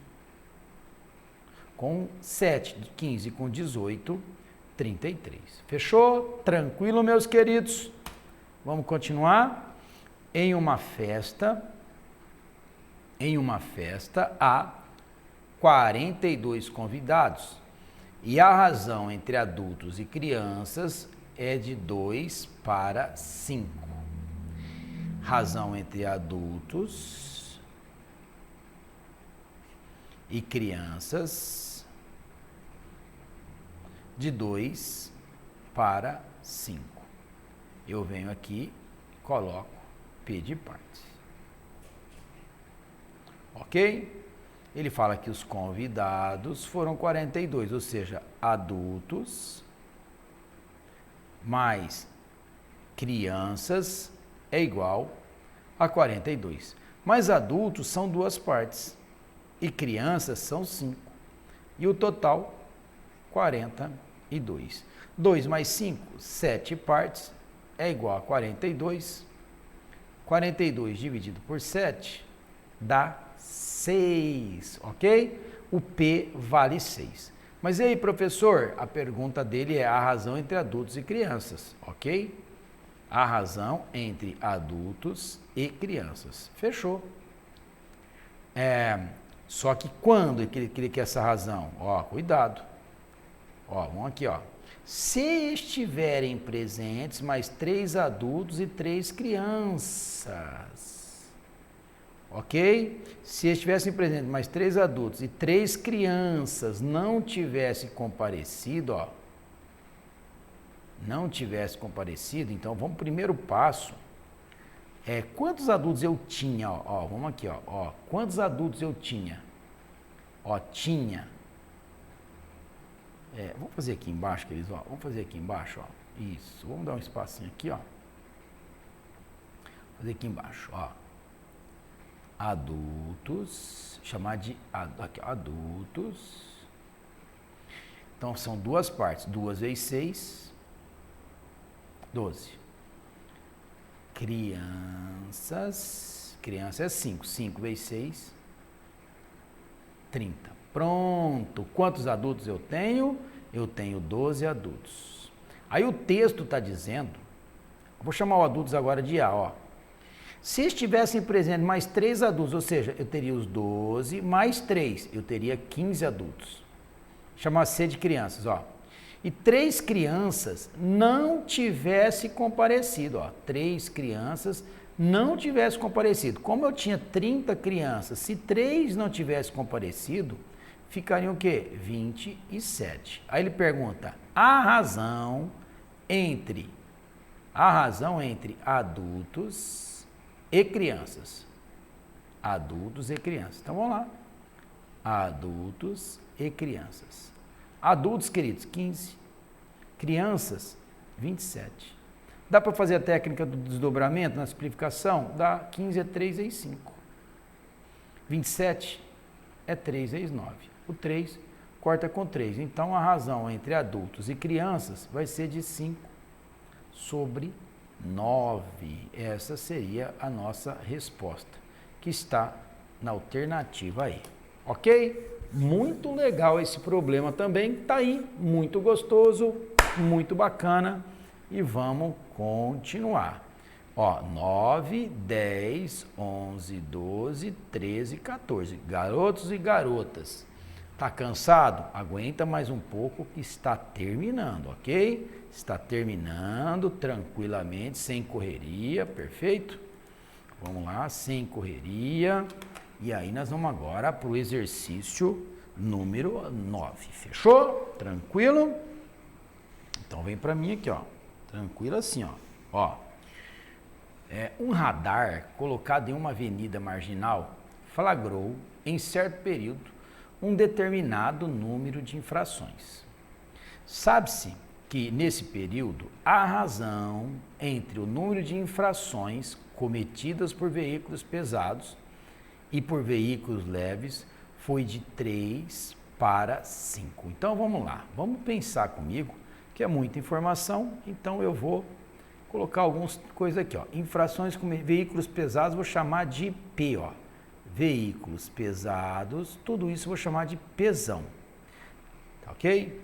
com 7, 15 com 18, 33. Fechou? Tranquilo, meus queridos? Vamos continuar? Em uma festa há 42 convidados e a razão entre adultos e crianças é de 2 para 5. Razão entre adultos e crianças de 2 para 5. Eu venho aqui, coloco P de partes. Ok? Ele fala que os convidados foram 42, ou seja, adultos mais crianças é igual a 42. Mas adultos são 2 partes e crianças são 5. E o total, 42. 2 mais 5, 7 partes, é igual a 42. 42 dividido por 7 dá 6, ok? O P vale 6. Mas e aí, professor? A pergunta dele é a razão entre adultos e crianças, ok? A razão entre adultos e crianças. Fechou. Só que quando ele quer essa razão? Ó, cuidado. Ó, vamos aqui, ó. Se estiverem presentes mais 3 adultos e 3 crianças. Ok? Se estivessem presentes mais 3 adultos e 3 crianças não tivessem comparecido, ó. Não tivesse comparecido, então vamos pro primeiro passo. Quantos adultos eu tinha? Ó, vamos aqui, ó. Quantos adultos eu tinha? Ó, tinha Vamos fazer aqui embaixo, queridos, ó. Vamos fazer aqui embaixo, ó. Isso, vamos dar um espacinho aqui, ó. Fazer aqui embaixo, ó. Adultos, chamar de aqui, adultos. Então, são duas partes. 2 vezes 6, 12. Crianças. Criança é 5. 5 vezes 6, 30. Pronto. Quantos adultos eu tenho? Eu tenho 12 adultos. Aí o texto está dizendo, vou chamar o adultos agora de A, ó. Se estivessem presentes mais 3 adultos, ou seja, eu teria os 12 mais 3, eu teria 15 adultos. Chamar C de crianças, ó. E 3 crianças não tivessem comparecido, ó. 3 crianças não tivessem comparecido. Como eu tinha 30 crianças, se 3 não tivessem comparecido, ficariam o quê? 27. Aí ele pergunta, a razão entre adultos e crianças. Adultos e crianças. Então vamos lá. Adultos e crianças. Adultos, queridos, 15. Crianças, 27. Dá para fazer a técnica do desdobramento na simplificação? Dá. 15 é 3 vezes 5. 27 é 3 vezes 9. O 3 corta com 3. Então a razão entre adultos e crianças vai ser de 5 sobre 9. Essa seria a nossa resposta, que está na alternativa aí. Ok? Muito legal esse problema também. Tá aí, muito gostoso, muito bacana. E vamos continuar. Ó, 9, 10, 11, 12, 13, 14. Garotos e garotas. Tá cansado? Aguenta mais um pouco que está terminando, ok? Está terminando tranquilamente, sem correria, perfeito? Vamos lá, sem correria. E aí nós vamos agora para o exercício número 9. Fechou? Tranquilo? Então vem para mim aqui, ó. Tranquilo assim, ó. Um radar colocado em uma avenida marginal flagrou, em certo período, um determinado número de infrações. Sabe-se que, nesse período, a razão entre o número de infrações cometidas por veículos pesados e por veículos leves foi de 3 para 5. Então, vamos lá. Vamos pensar comigo, que é muita informação, então eu vou colocar algumas coisas aqui, ó. Infrações com veículos pesados, vou chamar de P, ó. Veículos pesados, tudo isso eu vou chamar de pesão. Tá ok?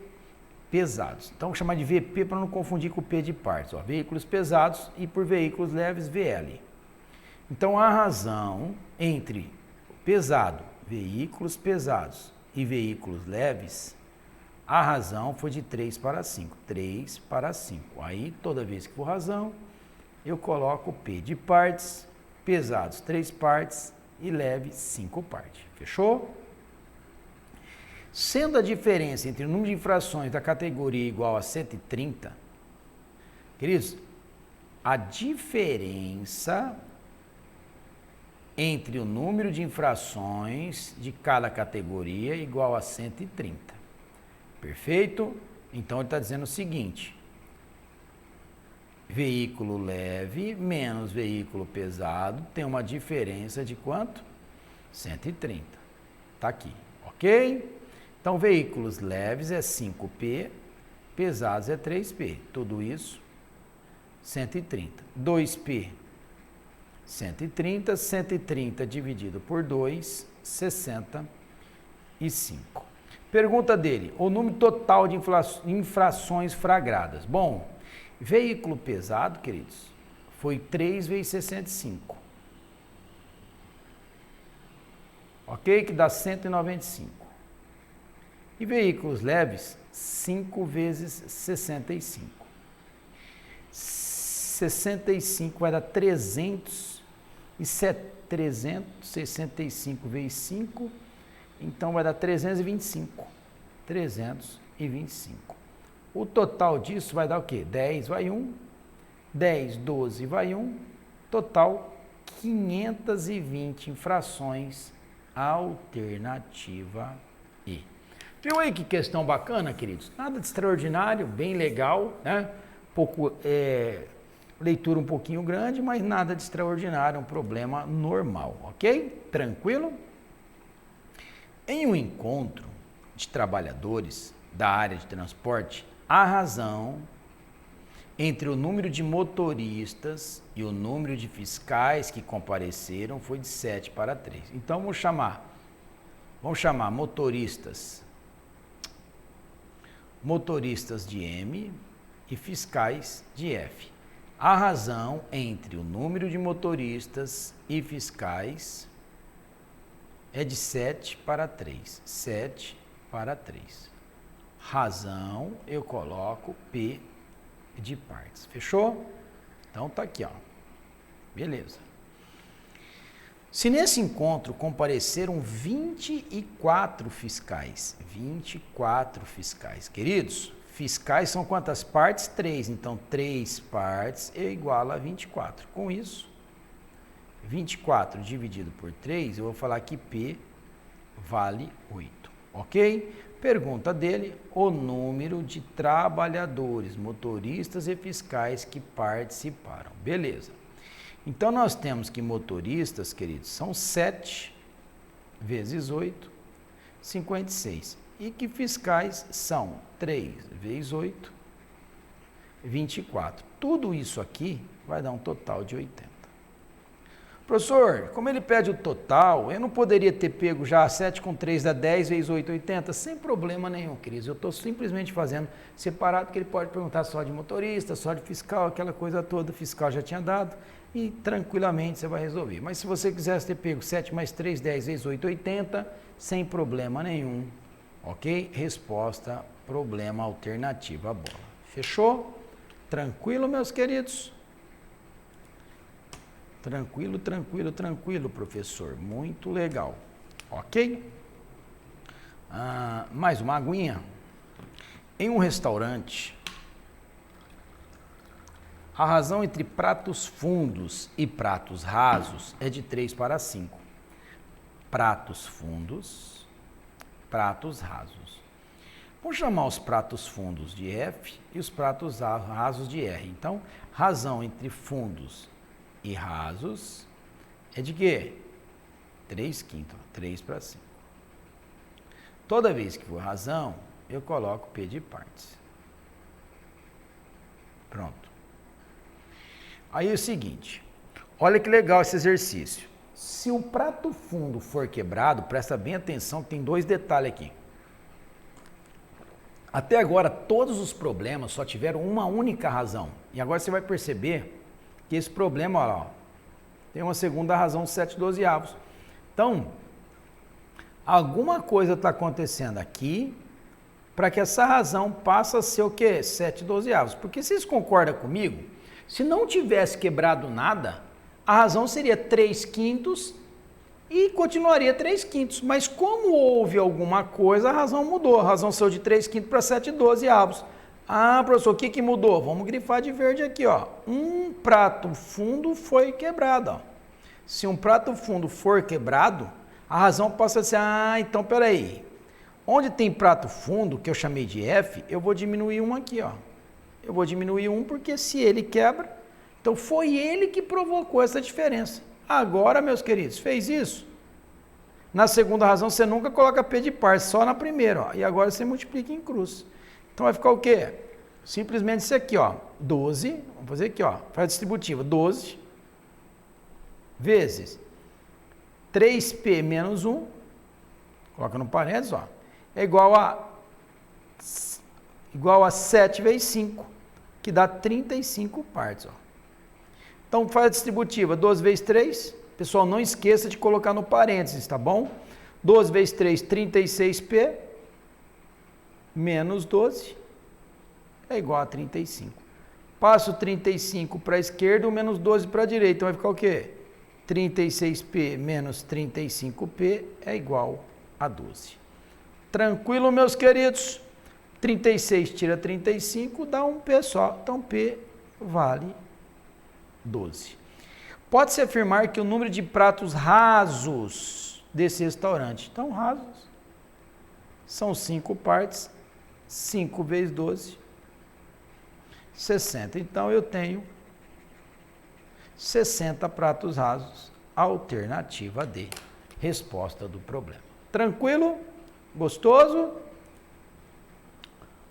Pesados. Então, vou chamar de VP para não confundir com o P de partes, ó. Veículos pesados e por veículos leves, VL. Então, a razão entre pesado, veículos pesados e veículos leves, a razão foi de 3 para 5. 3 para 5. Aí, toda vez que for razão, eu coloco P de partes, pesados 3 partes e leves 5 partes. Fechou? Sendo a diferença entre o número de infrações da categoria igual a 130, queridos, a diferença entre o número de infrações de cada categoria é igual a 130. Perfeito? Então ele está dizendo o seguinte: veículo leve menos veículo pesado tem uma diferença de quanto? 130. Está aqui, ok? Então, veículos leves é 5P, pesados é 3P. Tudo isso, 130. 2P, 130. 130 dividido por 2, 65. Pergunta dele, o número total de infrações flagradas. Bom, veículo pesado, queridos, foi 3 vezes 65. Ok? Que dá 195. E veículos leves, 5 vezes 65. 65 vai dar 365 vezes 5, então vai dar 325. 325. O total disso vai dar o quê? 10 vai 1, 10, 12 vai 1, total 520 infrações, alternativa E. Viu aí que questão bacana, queridos? Nada de extraordinário, bem legal, né? Leitura um pouquinho grande, mas nada de extraordinário, um problema normal, ok? Tranquilo? Em um encontro de trabalhadores da área de transporte, a razão entre o número de motoristas e o número de fiscais que compareceram foi de 7 para 3. Então, vamos chamar motoristas de M e fiscais de F. A razão entre o número de motoristas e fiscais é de 7 para 3. 7 para 3. Razão, eu coloco P de partes. Fechou? Então tá aqui, ó. Beleza. Se nesse encontro compareceram 24 fiscais. 24 fiscais. Queridos, fiscais são quantas partes? 3. Então, 3 partes é igual a 24. Com isso, 24 dividido por 3, eu vou falar que P vale 8. Ok? Pergunta dele, o número de trabalhadores, motoristas e fiscais que participaram. Beleza. Então, nós temos que motoristas, queridos, são 7 vezes 8, 56. E que fiscais são 3 vezes 8, 24. Tudo isso aqui vai dar um total de 80. Professor, como ele pede o total, eu não poderia ter pego já 7 com 3 dá 10 vezes 8, 80? Sem problema nenhum, queridos. Eu estou simplesmente fazendo separado, porque ele pode perguntar só de motorista, só de fiscal, aquela coisa toda, fiscal já tinha dado, e tranquilamente você vai resolver. Mas se você quisesse ter pego 7 mais 3, 10 vezes 8, 80, sem problema nenhum. Ok? Resposta, problema alternativo, a bola. Fechou? Tranquilo, meus queridos? Tranquilo, tranquilo, tranquilo, professor. Muito legal. Ok? Mais uma aguinha. Em um restaurante, a razão entre pratos fundos e pratos rasos é de 3 para 5. Pratos fundos, pratos rasos. Vamos chamar os pratos fundos de F e os pratos rasos de R. Então, razão entre fundos e rasos é de quê? 3/5, 3 para 5. Toda vez que for razão, eu coloco P de partes. Pronto. Aí é o seguinte, olha que legal esse exercício. Se o prato fundo for quebrado, presta bem atenção que tem 2 detalhes aqui. Até agora, todos os problemas só tiveram uma única razão. E agora você vai perceber que esse problema, olha lá, tem uma segunda razão 7/12. Então, alguma coisa está acontecendo aqui para que essa razão passe a ser o quê? 7/12. Porque vocês concordam comigo? Se não tivesse quebrado nada, a razão seria 3/5 e continuaria 3/5. Mas como houve alguma coisa, a razão mudou. A razão saiu de 3/5 para 7/12. Ah, professor, o que mudou? Vamos grifar de verde aqui, ó. Um prato fundo foi quebrado, ó. Se um prato fundo for quebrado, a razão passa a ser, então peraí. Onde tem prato fundo, que eu chamei de F, eu vou diminuir um aqui, ó. Eu vou diminuir um porque se ele quebra, então foi ele que provocou essa diferença. Agora, meus queridos, fez isso? Na segunda razão, você nunca coloca P de par, só na primeira, ó. E agora você multiplica em cruz. Então vai ficar o quê? Simplesmente isso aqui, ó, 12, vamos fazer aqui, ó, faz a distributiva, 12 vezes 3P menos 1, coloca no parênteses, ó, é igual a 7 vezes 5, que dá 35 partes, ó. Então faz a distributiva, 12 vezes 3, pessoal, não esqueça de colocar no parênteses, tá bom? 12 vezes 3, 36P, menos 12 é igual a 35. Passo 35 para a esquerda, o menos 12 para a direita. Então vai ficar o quê? 36P menos 35P é igual a 12. Tranquilo, meus queridos? 36 tira 35, dá um P só. Então P vale 12. Pode-se afirmar que o número de pratos rasos desse restaurante, então rasos, São 5 partes, 5 vezes 12, 60. Então, eu tenho 60 pratos rasos, alternativa D, resposta do problema. Tranquilo? Gostoso?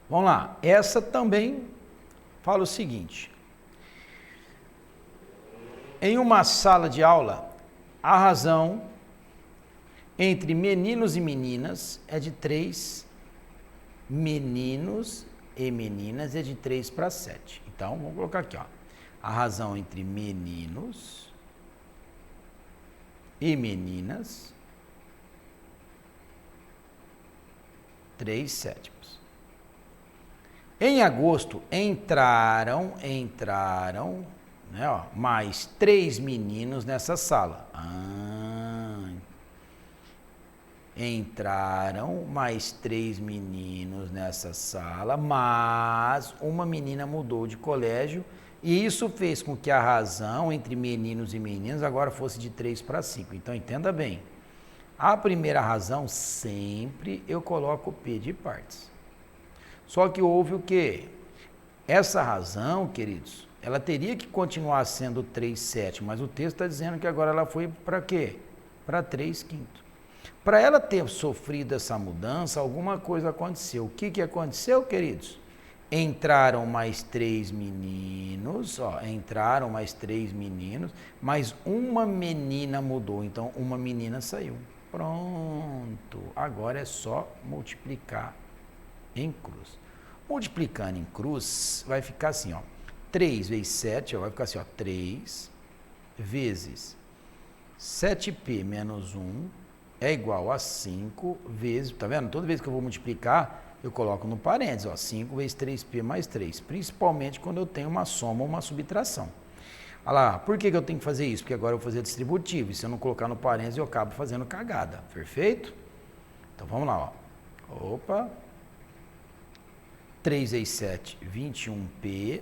Vamos lá, essa também fala o seguinte: em uma sala de aula, a razão entre meninos e meninas é de 3, meninos e meninas é de 3 para 7. Então, vamos colocar aqui, ó. A razão entre meninos e meninas, 3/7. Em agosto, entraram, né, ó, mais 3 meninos nessa sala. Entraram mais 3 meninos nessa sala, mas uma menina mudou de colégio e isso fez com que a razão entre meninos e meninas agora fosse de 3 para 5. Então, entenda bem. A primeira razão, sempre eu coloco o P de partes. Só que houve o quê? Essa razão, queridos, ela teria que continuar sendo 3/7, mas o texto está dizendo que agora ela foi para quê? Para 3/5. Para ela ter sofrido essa mudança, alguma coisa aconteceu. O que aconteceu, queridos? Entraram mais 3 meninos, ó, entraram mais 3 meninos, mas uma menina mudou, então uma menina saiu. Pronto, agora é só multiplicar em cruz. Multiplicando em cruz, vai ficar assim, ó, 3 vezes 7, ó, vai ficar assim, ó, 3 vezes 7p menos 1 é igual a 5 vezes, tá vendo? Toda vez que eu vou multiplicar, eu coloco no parênteses, ó, 5 vezes 3p mais 3, principalmente quando eu tenho uma soma ou uma subtração. Olha lá, por que eu tenho que fazer isso? Porque agora eu vou fazer distributivo, e se eu não colocar no parênteses, eu acabo fazendo cagada, perfeito? Então, vamos lá, ó. Opa! 3 vezes 7, 21p,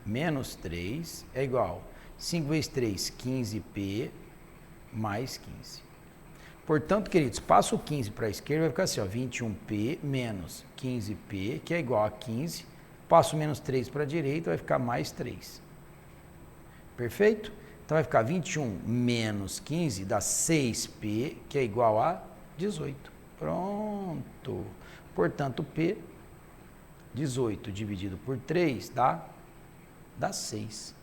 menos 3, é igual a 5 vezes 3, 15p, mais 15. Portanto, queridos, passo o 15 para a esquerda, vai ficar assim, ó, 21p menos 15p, que é igual a 15. Passo menos 3 para a direita, vai ficar mais 3. Perfeito? Então, vai ficar 21 menos 15, dá 6p, que é igual a 18. Pronto. Portanto, p, 18 dividido por 3, dá 6.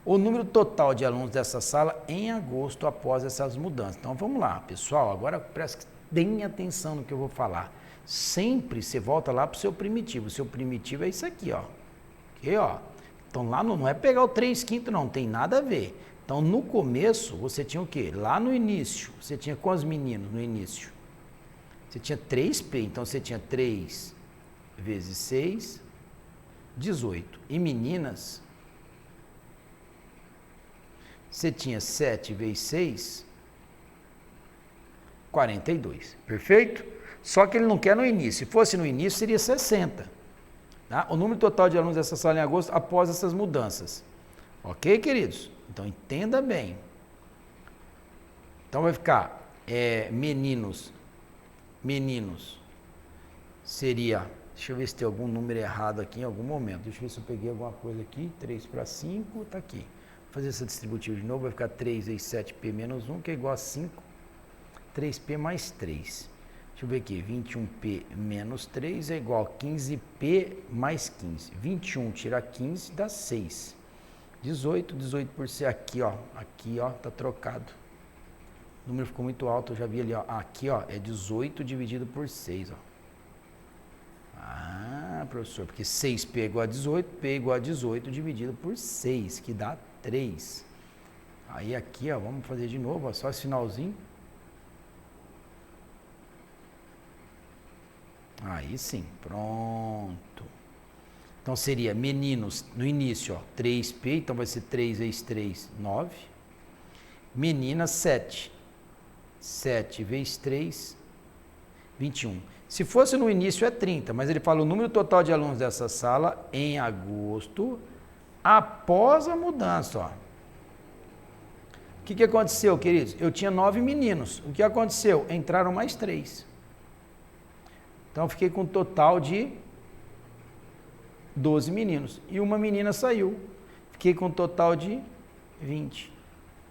O número total de alunos dessa sala em agosto após essas mudanças. Então, vamos lá, pessoal. Agora, preste bem atenção no que eu vou falar. Sempre você volta lá para o seu primitivo. O seu primitivo é isso aqui, ó. Aqui, ó. Então, lá não é pegar o 3/5, não. Tem nada a ver. Então, no começo, você tinha o quê? Lá no início, você tinha quantos meninos no início? Você tinha 3p. Então, você tinha 3 vezes 6, 18. E meninas, você tinha 7 vezes 6, 42. Perfeito? Só que ele não quer no início. Se fosse no início, seria 60. Tá? O número total de alunos dessa sala em agosto após essas mudanças. Ok, queridos? Então, entenda bem. Então, vai ficar meninos seria, deixa eu ver se tem algum número errado aqui em algum momento. Deixa eu ver se eu peguei alguma coisa aqui. 3 para 5, está aqui. Vou fazer essa distributiva de novo, vai ficar 3 vezes 7p menos 1, que é igual a 5. 3p mais 3. Deixa eu ver aqui, 21p menos 3 é igual a 15p mais 15. 21 tira 15 dá 6. 18 por ser aqui, ó, tá trocado. O número ficou muito alto, eu já vi ali, ó. Aqui, ó, é 18 dividido por 6, ó. Ah, professor, porque 6p é igual a 18, p é igual a 18 dividido por 6, que dá 3. Aí aqui, ó, vamos fazer de novo, ó, só esse finalzinho. Aí sim, pronto. Então seria meninos, no início, ó, 3p, então vai ser 3 vezes 3, 9. Meninas, 7. 7 vezes 3, 21. Se fosse no início é 30, mas ele fala o número total de alunos dessa sala em agosto, após a mudança, ó. O que aconteceu, queridos? Eu tinha 9 meninos. O que aconteceu? Entraram mais 3. Então, eu fiquei com um total de 12 meninos. E uma menina saiu. Fiquei com um total de 20.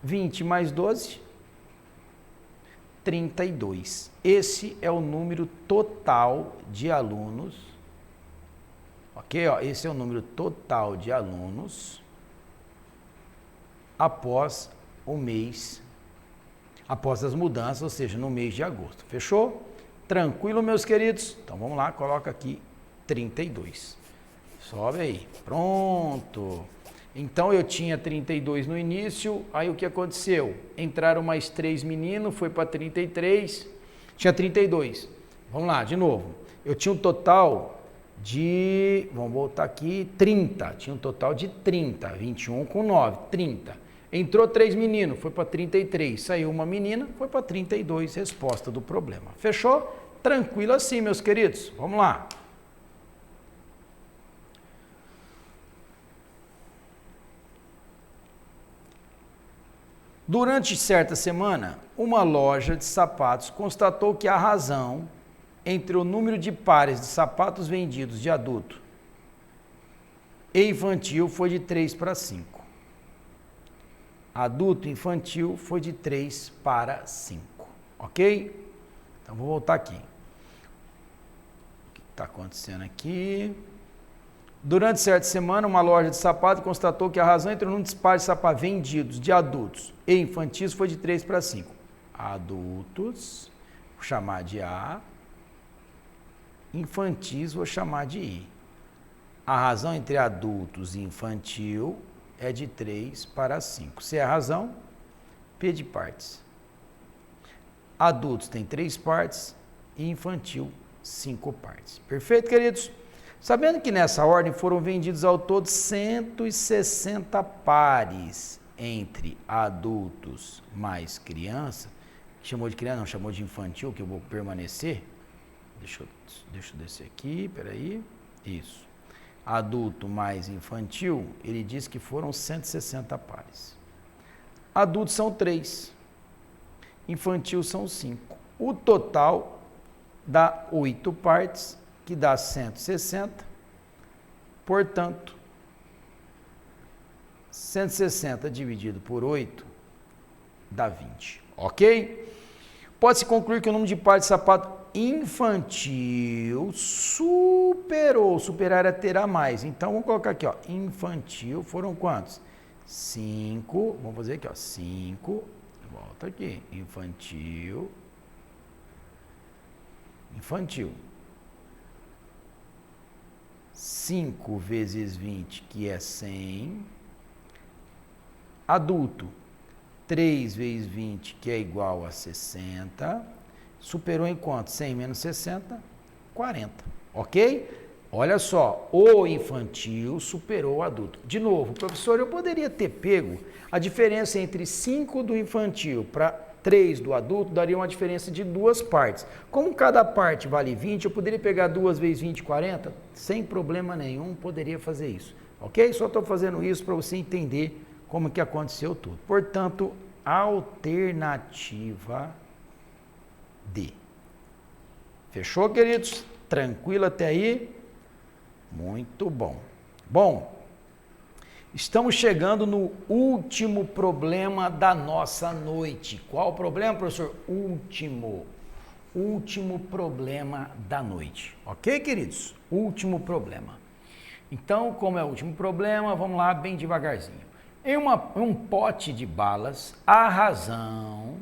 20 mais 12, 32. Esse é o número total de alunos. Ok? Ó, esse é o número total de alunos após o mês, após as mudanças, ou seja, no mês de agosto. Fechou? Tranquilo, meus queridos? Então vamos lá, coloca aqui 32. Sobe aí. Pronto. Então eu tinha 32 no início, aí o que aconteceu? Entraram mais 3 meninos, foi para 33, tinha 32. Vamos lá, de novo. Eu tinha um total de, vamos voltar aqui, 30. Tinha um total de 30, 21 com 9, 30. Entrou 3 meninos, foi para 33. Saiu uma menina, foi para 32. Resposta do problema. Fechou? Tranquilo assim, meus queridos. Vamos lá. Durante certa semana, uma loja de sapatos constatou que a razão entre o número de pares de sapatos vendidos de adulto e infantil foi de 3 para 5. Adulto e infantil foi de 3 para 5. Ok? Então, vou voltar aqui. O que está acontecendo aqui? Durante certa semana, uma loja de sapatos constatou que a razão entre o número de pares de sapatos vendidos de adultos e infantis foi de 3 para 5. Adultos, vou chamar de A. Infantis, vou chamar de I. A razão entre adultos e infantil é de 3 para 5. Se é a razão, P de partes. Adultos tem 3 partes e infantil 5 partes. Perfeito, queridos? Sabendo que nessa ordem foram vendidos ao todo 160 pares entre adultos mais criança, chamou de criança, não, chamou de infantil, que eu vou permanecer. Deixa eu descer aqui, peraí. Isso. Adulto mais infantil, ele diz que foram 160 pares. Adultos são 3, infantil são 5. O total dá 8 partes, que dá 160, portanto, 160 dividido por 8 dá 20, ok? Pode-se concluir que o número de pares de sapato infantil superar é ter a mais. Então, vamos colocar aqui, ó, infantil foram quantos? 5, vamos fazer aqui, ó, 5, volta aqui, infantil. 5 vezes 20, que é 100. Adulto, 3 vezes 20, que é igual a 60. Superou em quanto? 100 menos 60, 40. Ok? Olha só, o infantil superou o adulto. De novo, professor, eu poderia ter pego a diferença entre 5 do infantil para 3 do adulto, daria uma diferença de 2 partes. Como cada parte vale 20, eu poderia pegar 2 vezes 20, 40? Sem problema nenhum, poderia fazer isso. Ok? Só estou fazendo isso para você entender como que aconteceu tudo. Portanto, alternativa D. Fechou, queridos? Tranquilo até aí? Muito bom. Bom, estamos chegando no último problema da nossa noite. Qual o problema, professor? Último problema da noite. Ok, queridos? Último problema. Então, como é o último problema, vamos lá bem devagarzinho. Em um pote de balas, a razão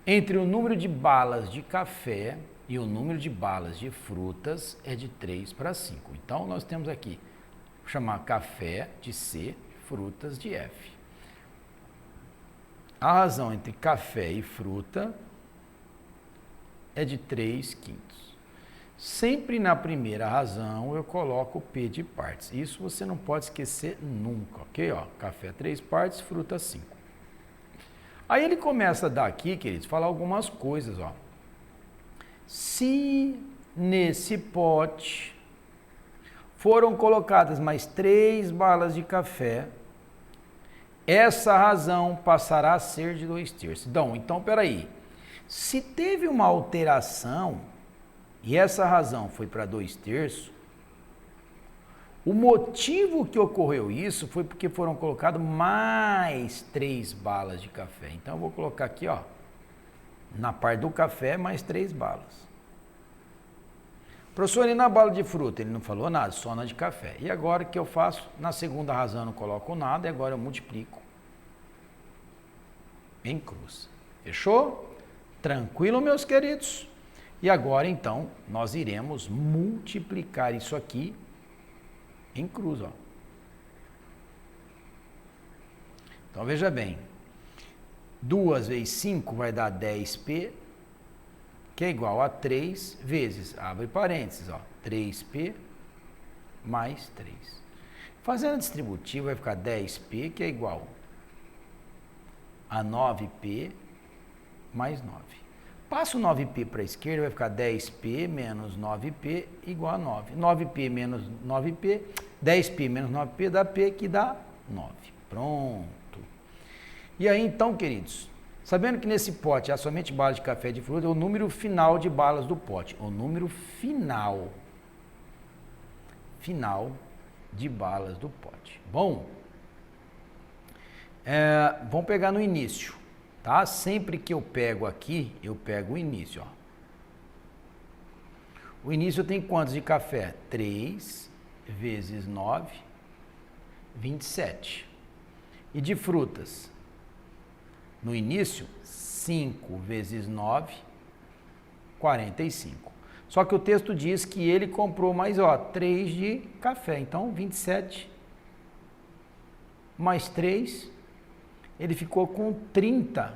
entre o número de balas de café e o número de balas de frutas é de 3 para 5. Então, nós temos aqui, vou chamar café de C, frutas de F. A razão entre café e fruta é de 3/5. Sempre na primeira razão eu coloco P de partes. Isso você não pode esquecer nunca, ok? Ó, café 3 partes, fruta 5. Aí ele começa a dar aqui, queridos, falar algumas coisas, ó. Se nesse pote foram colocadas mais 3 balas de café, essa razão passará a ser de 2/3. Então, peraí. Se teve uma alteração e essa razão foi para 2/3, o motivo que ocorreu isso foi porque foram colocadas mais 3 balas de café. Então eu vou colocar aqui, ó, na parte do café, mais 3 balas. Professor, e na bala de fruta? Ele não falou nada, só na de café. E agora o que eu faço? Na segunda razão eu não coloco nada e agora eu multiplico em cruz. Fechou? Tranquilo, meus queridos? E agora, então, nós iremos multiplicar isso aqui em cruz, ó. Então, veja bem. 2 vezes 5 vai dar 10p, que é igual a 3 vezes, abre parênteses, ó, 3p mais 3. Fazendo a distributiva vai ficar 10p, que é igual a 9p mais 9. Passa o 9p para a esquerda, vai ficar 10p menos 9p igual a 9. 9p menos 9p, 10p menos 9p dá p, que dá 9. Pronto. E aí, então, queridos, sabendo que nesse pote há somente balas de café de fruta, é o número final de balas do pote. O número final de balas do pote. Bom, vamos pegar no início, tá? Sempre que eu pego aqui, eu pego o início, ó. O início tem quantos de café? 3 vezes 9, 27. E de frutas? No início, 5 vezes 9, 45. Só que o texto diz que ele comprou mais, ó, 3 de café. Então, 27 mais 3, ele ficou com 30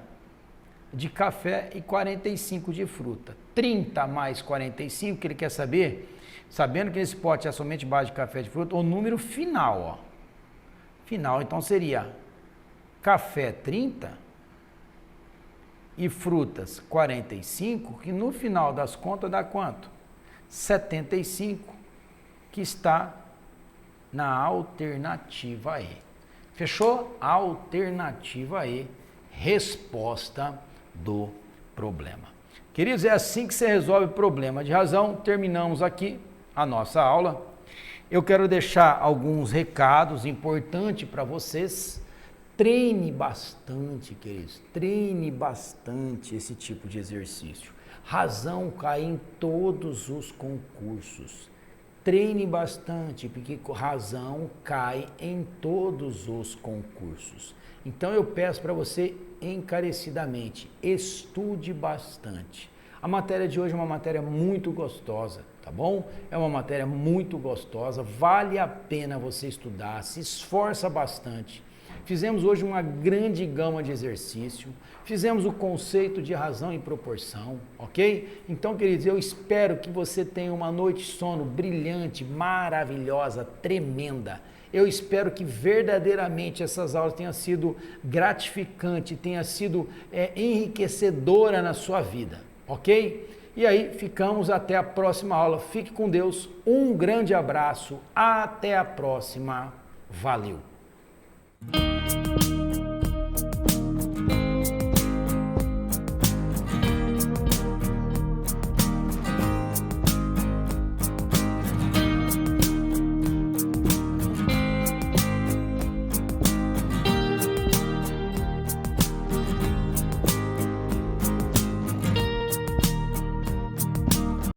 de café e 45 de fruta. 30 mais 45, que ele quer saber, sabendo que nesse pote é somente base de café de fruta, o número final, ó. Final, então, seria café 30 e frutas 45, que no final das contas dá quanto? 75, que está na alternativa E. Fechou? Alternativa E, resposta do problema. Queridos, é assim que você resolve problema de razão. Terminamos aqui a nossa aula. Eu quero deixar alguns recados importantes para vocês. Treine bastante, queridos, treine bastante esse tipo de exercício. Razão cai em todos os concursos. Treine bastante, porque razão cai em todos os concursos. Então eu peço para você encarecidamente, estude bastante. A matéria de hoje é uma matéria muito gostosa, tá bom? É uma matéria muito gostosa, vale a pena você estudar, se esforça bastante. Fizemos hoje uma grande gama de exercício, fizemos o conceito de razão e proporção, ok? Então, queridos, eu espero que você tenha uma noite de sono brilhante, maravilhosa, tremenda. Eu espero que verdadeiramente essas aulas tenham sido gratificantes, tenham sido enriquecedora na sua vida, ok? E aí, ficamos até a próxima aula. Fique com Deus, um grande abraço, até a próxima, valeu!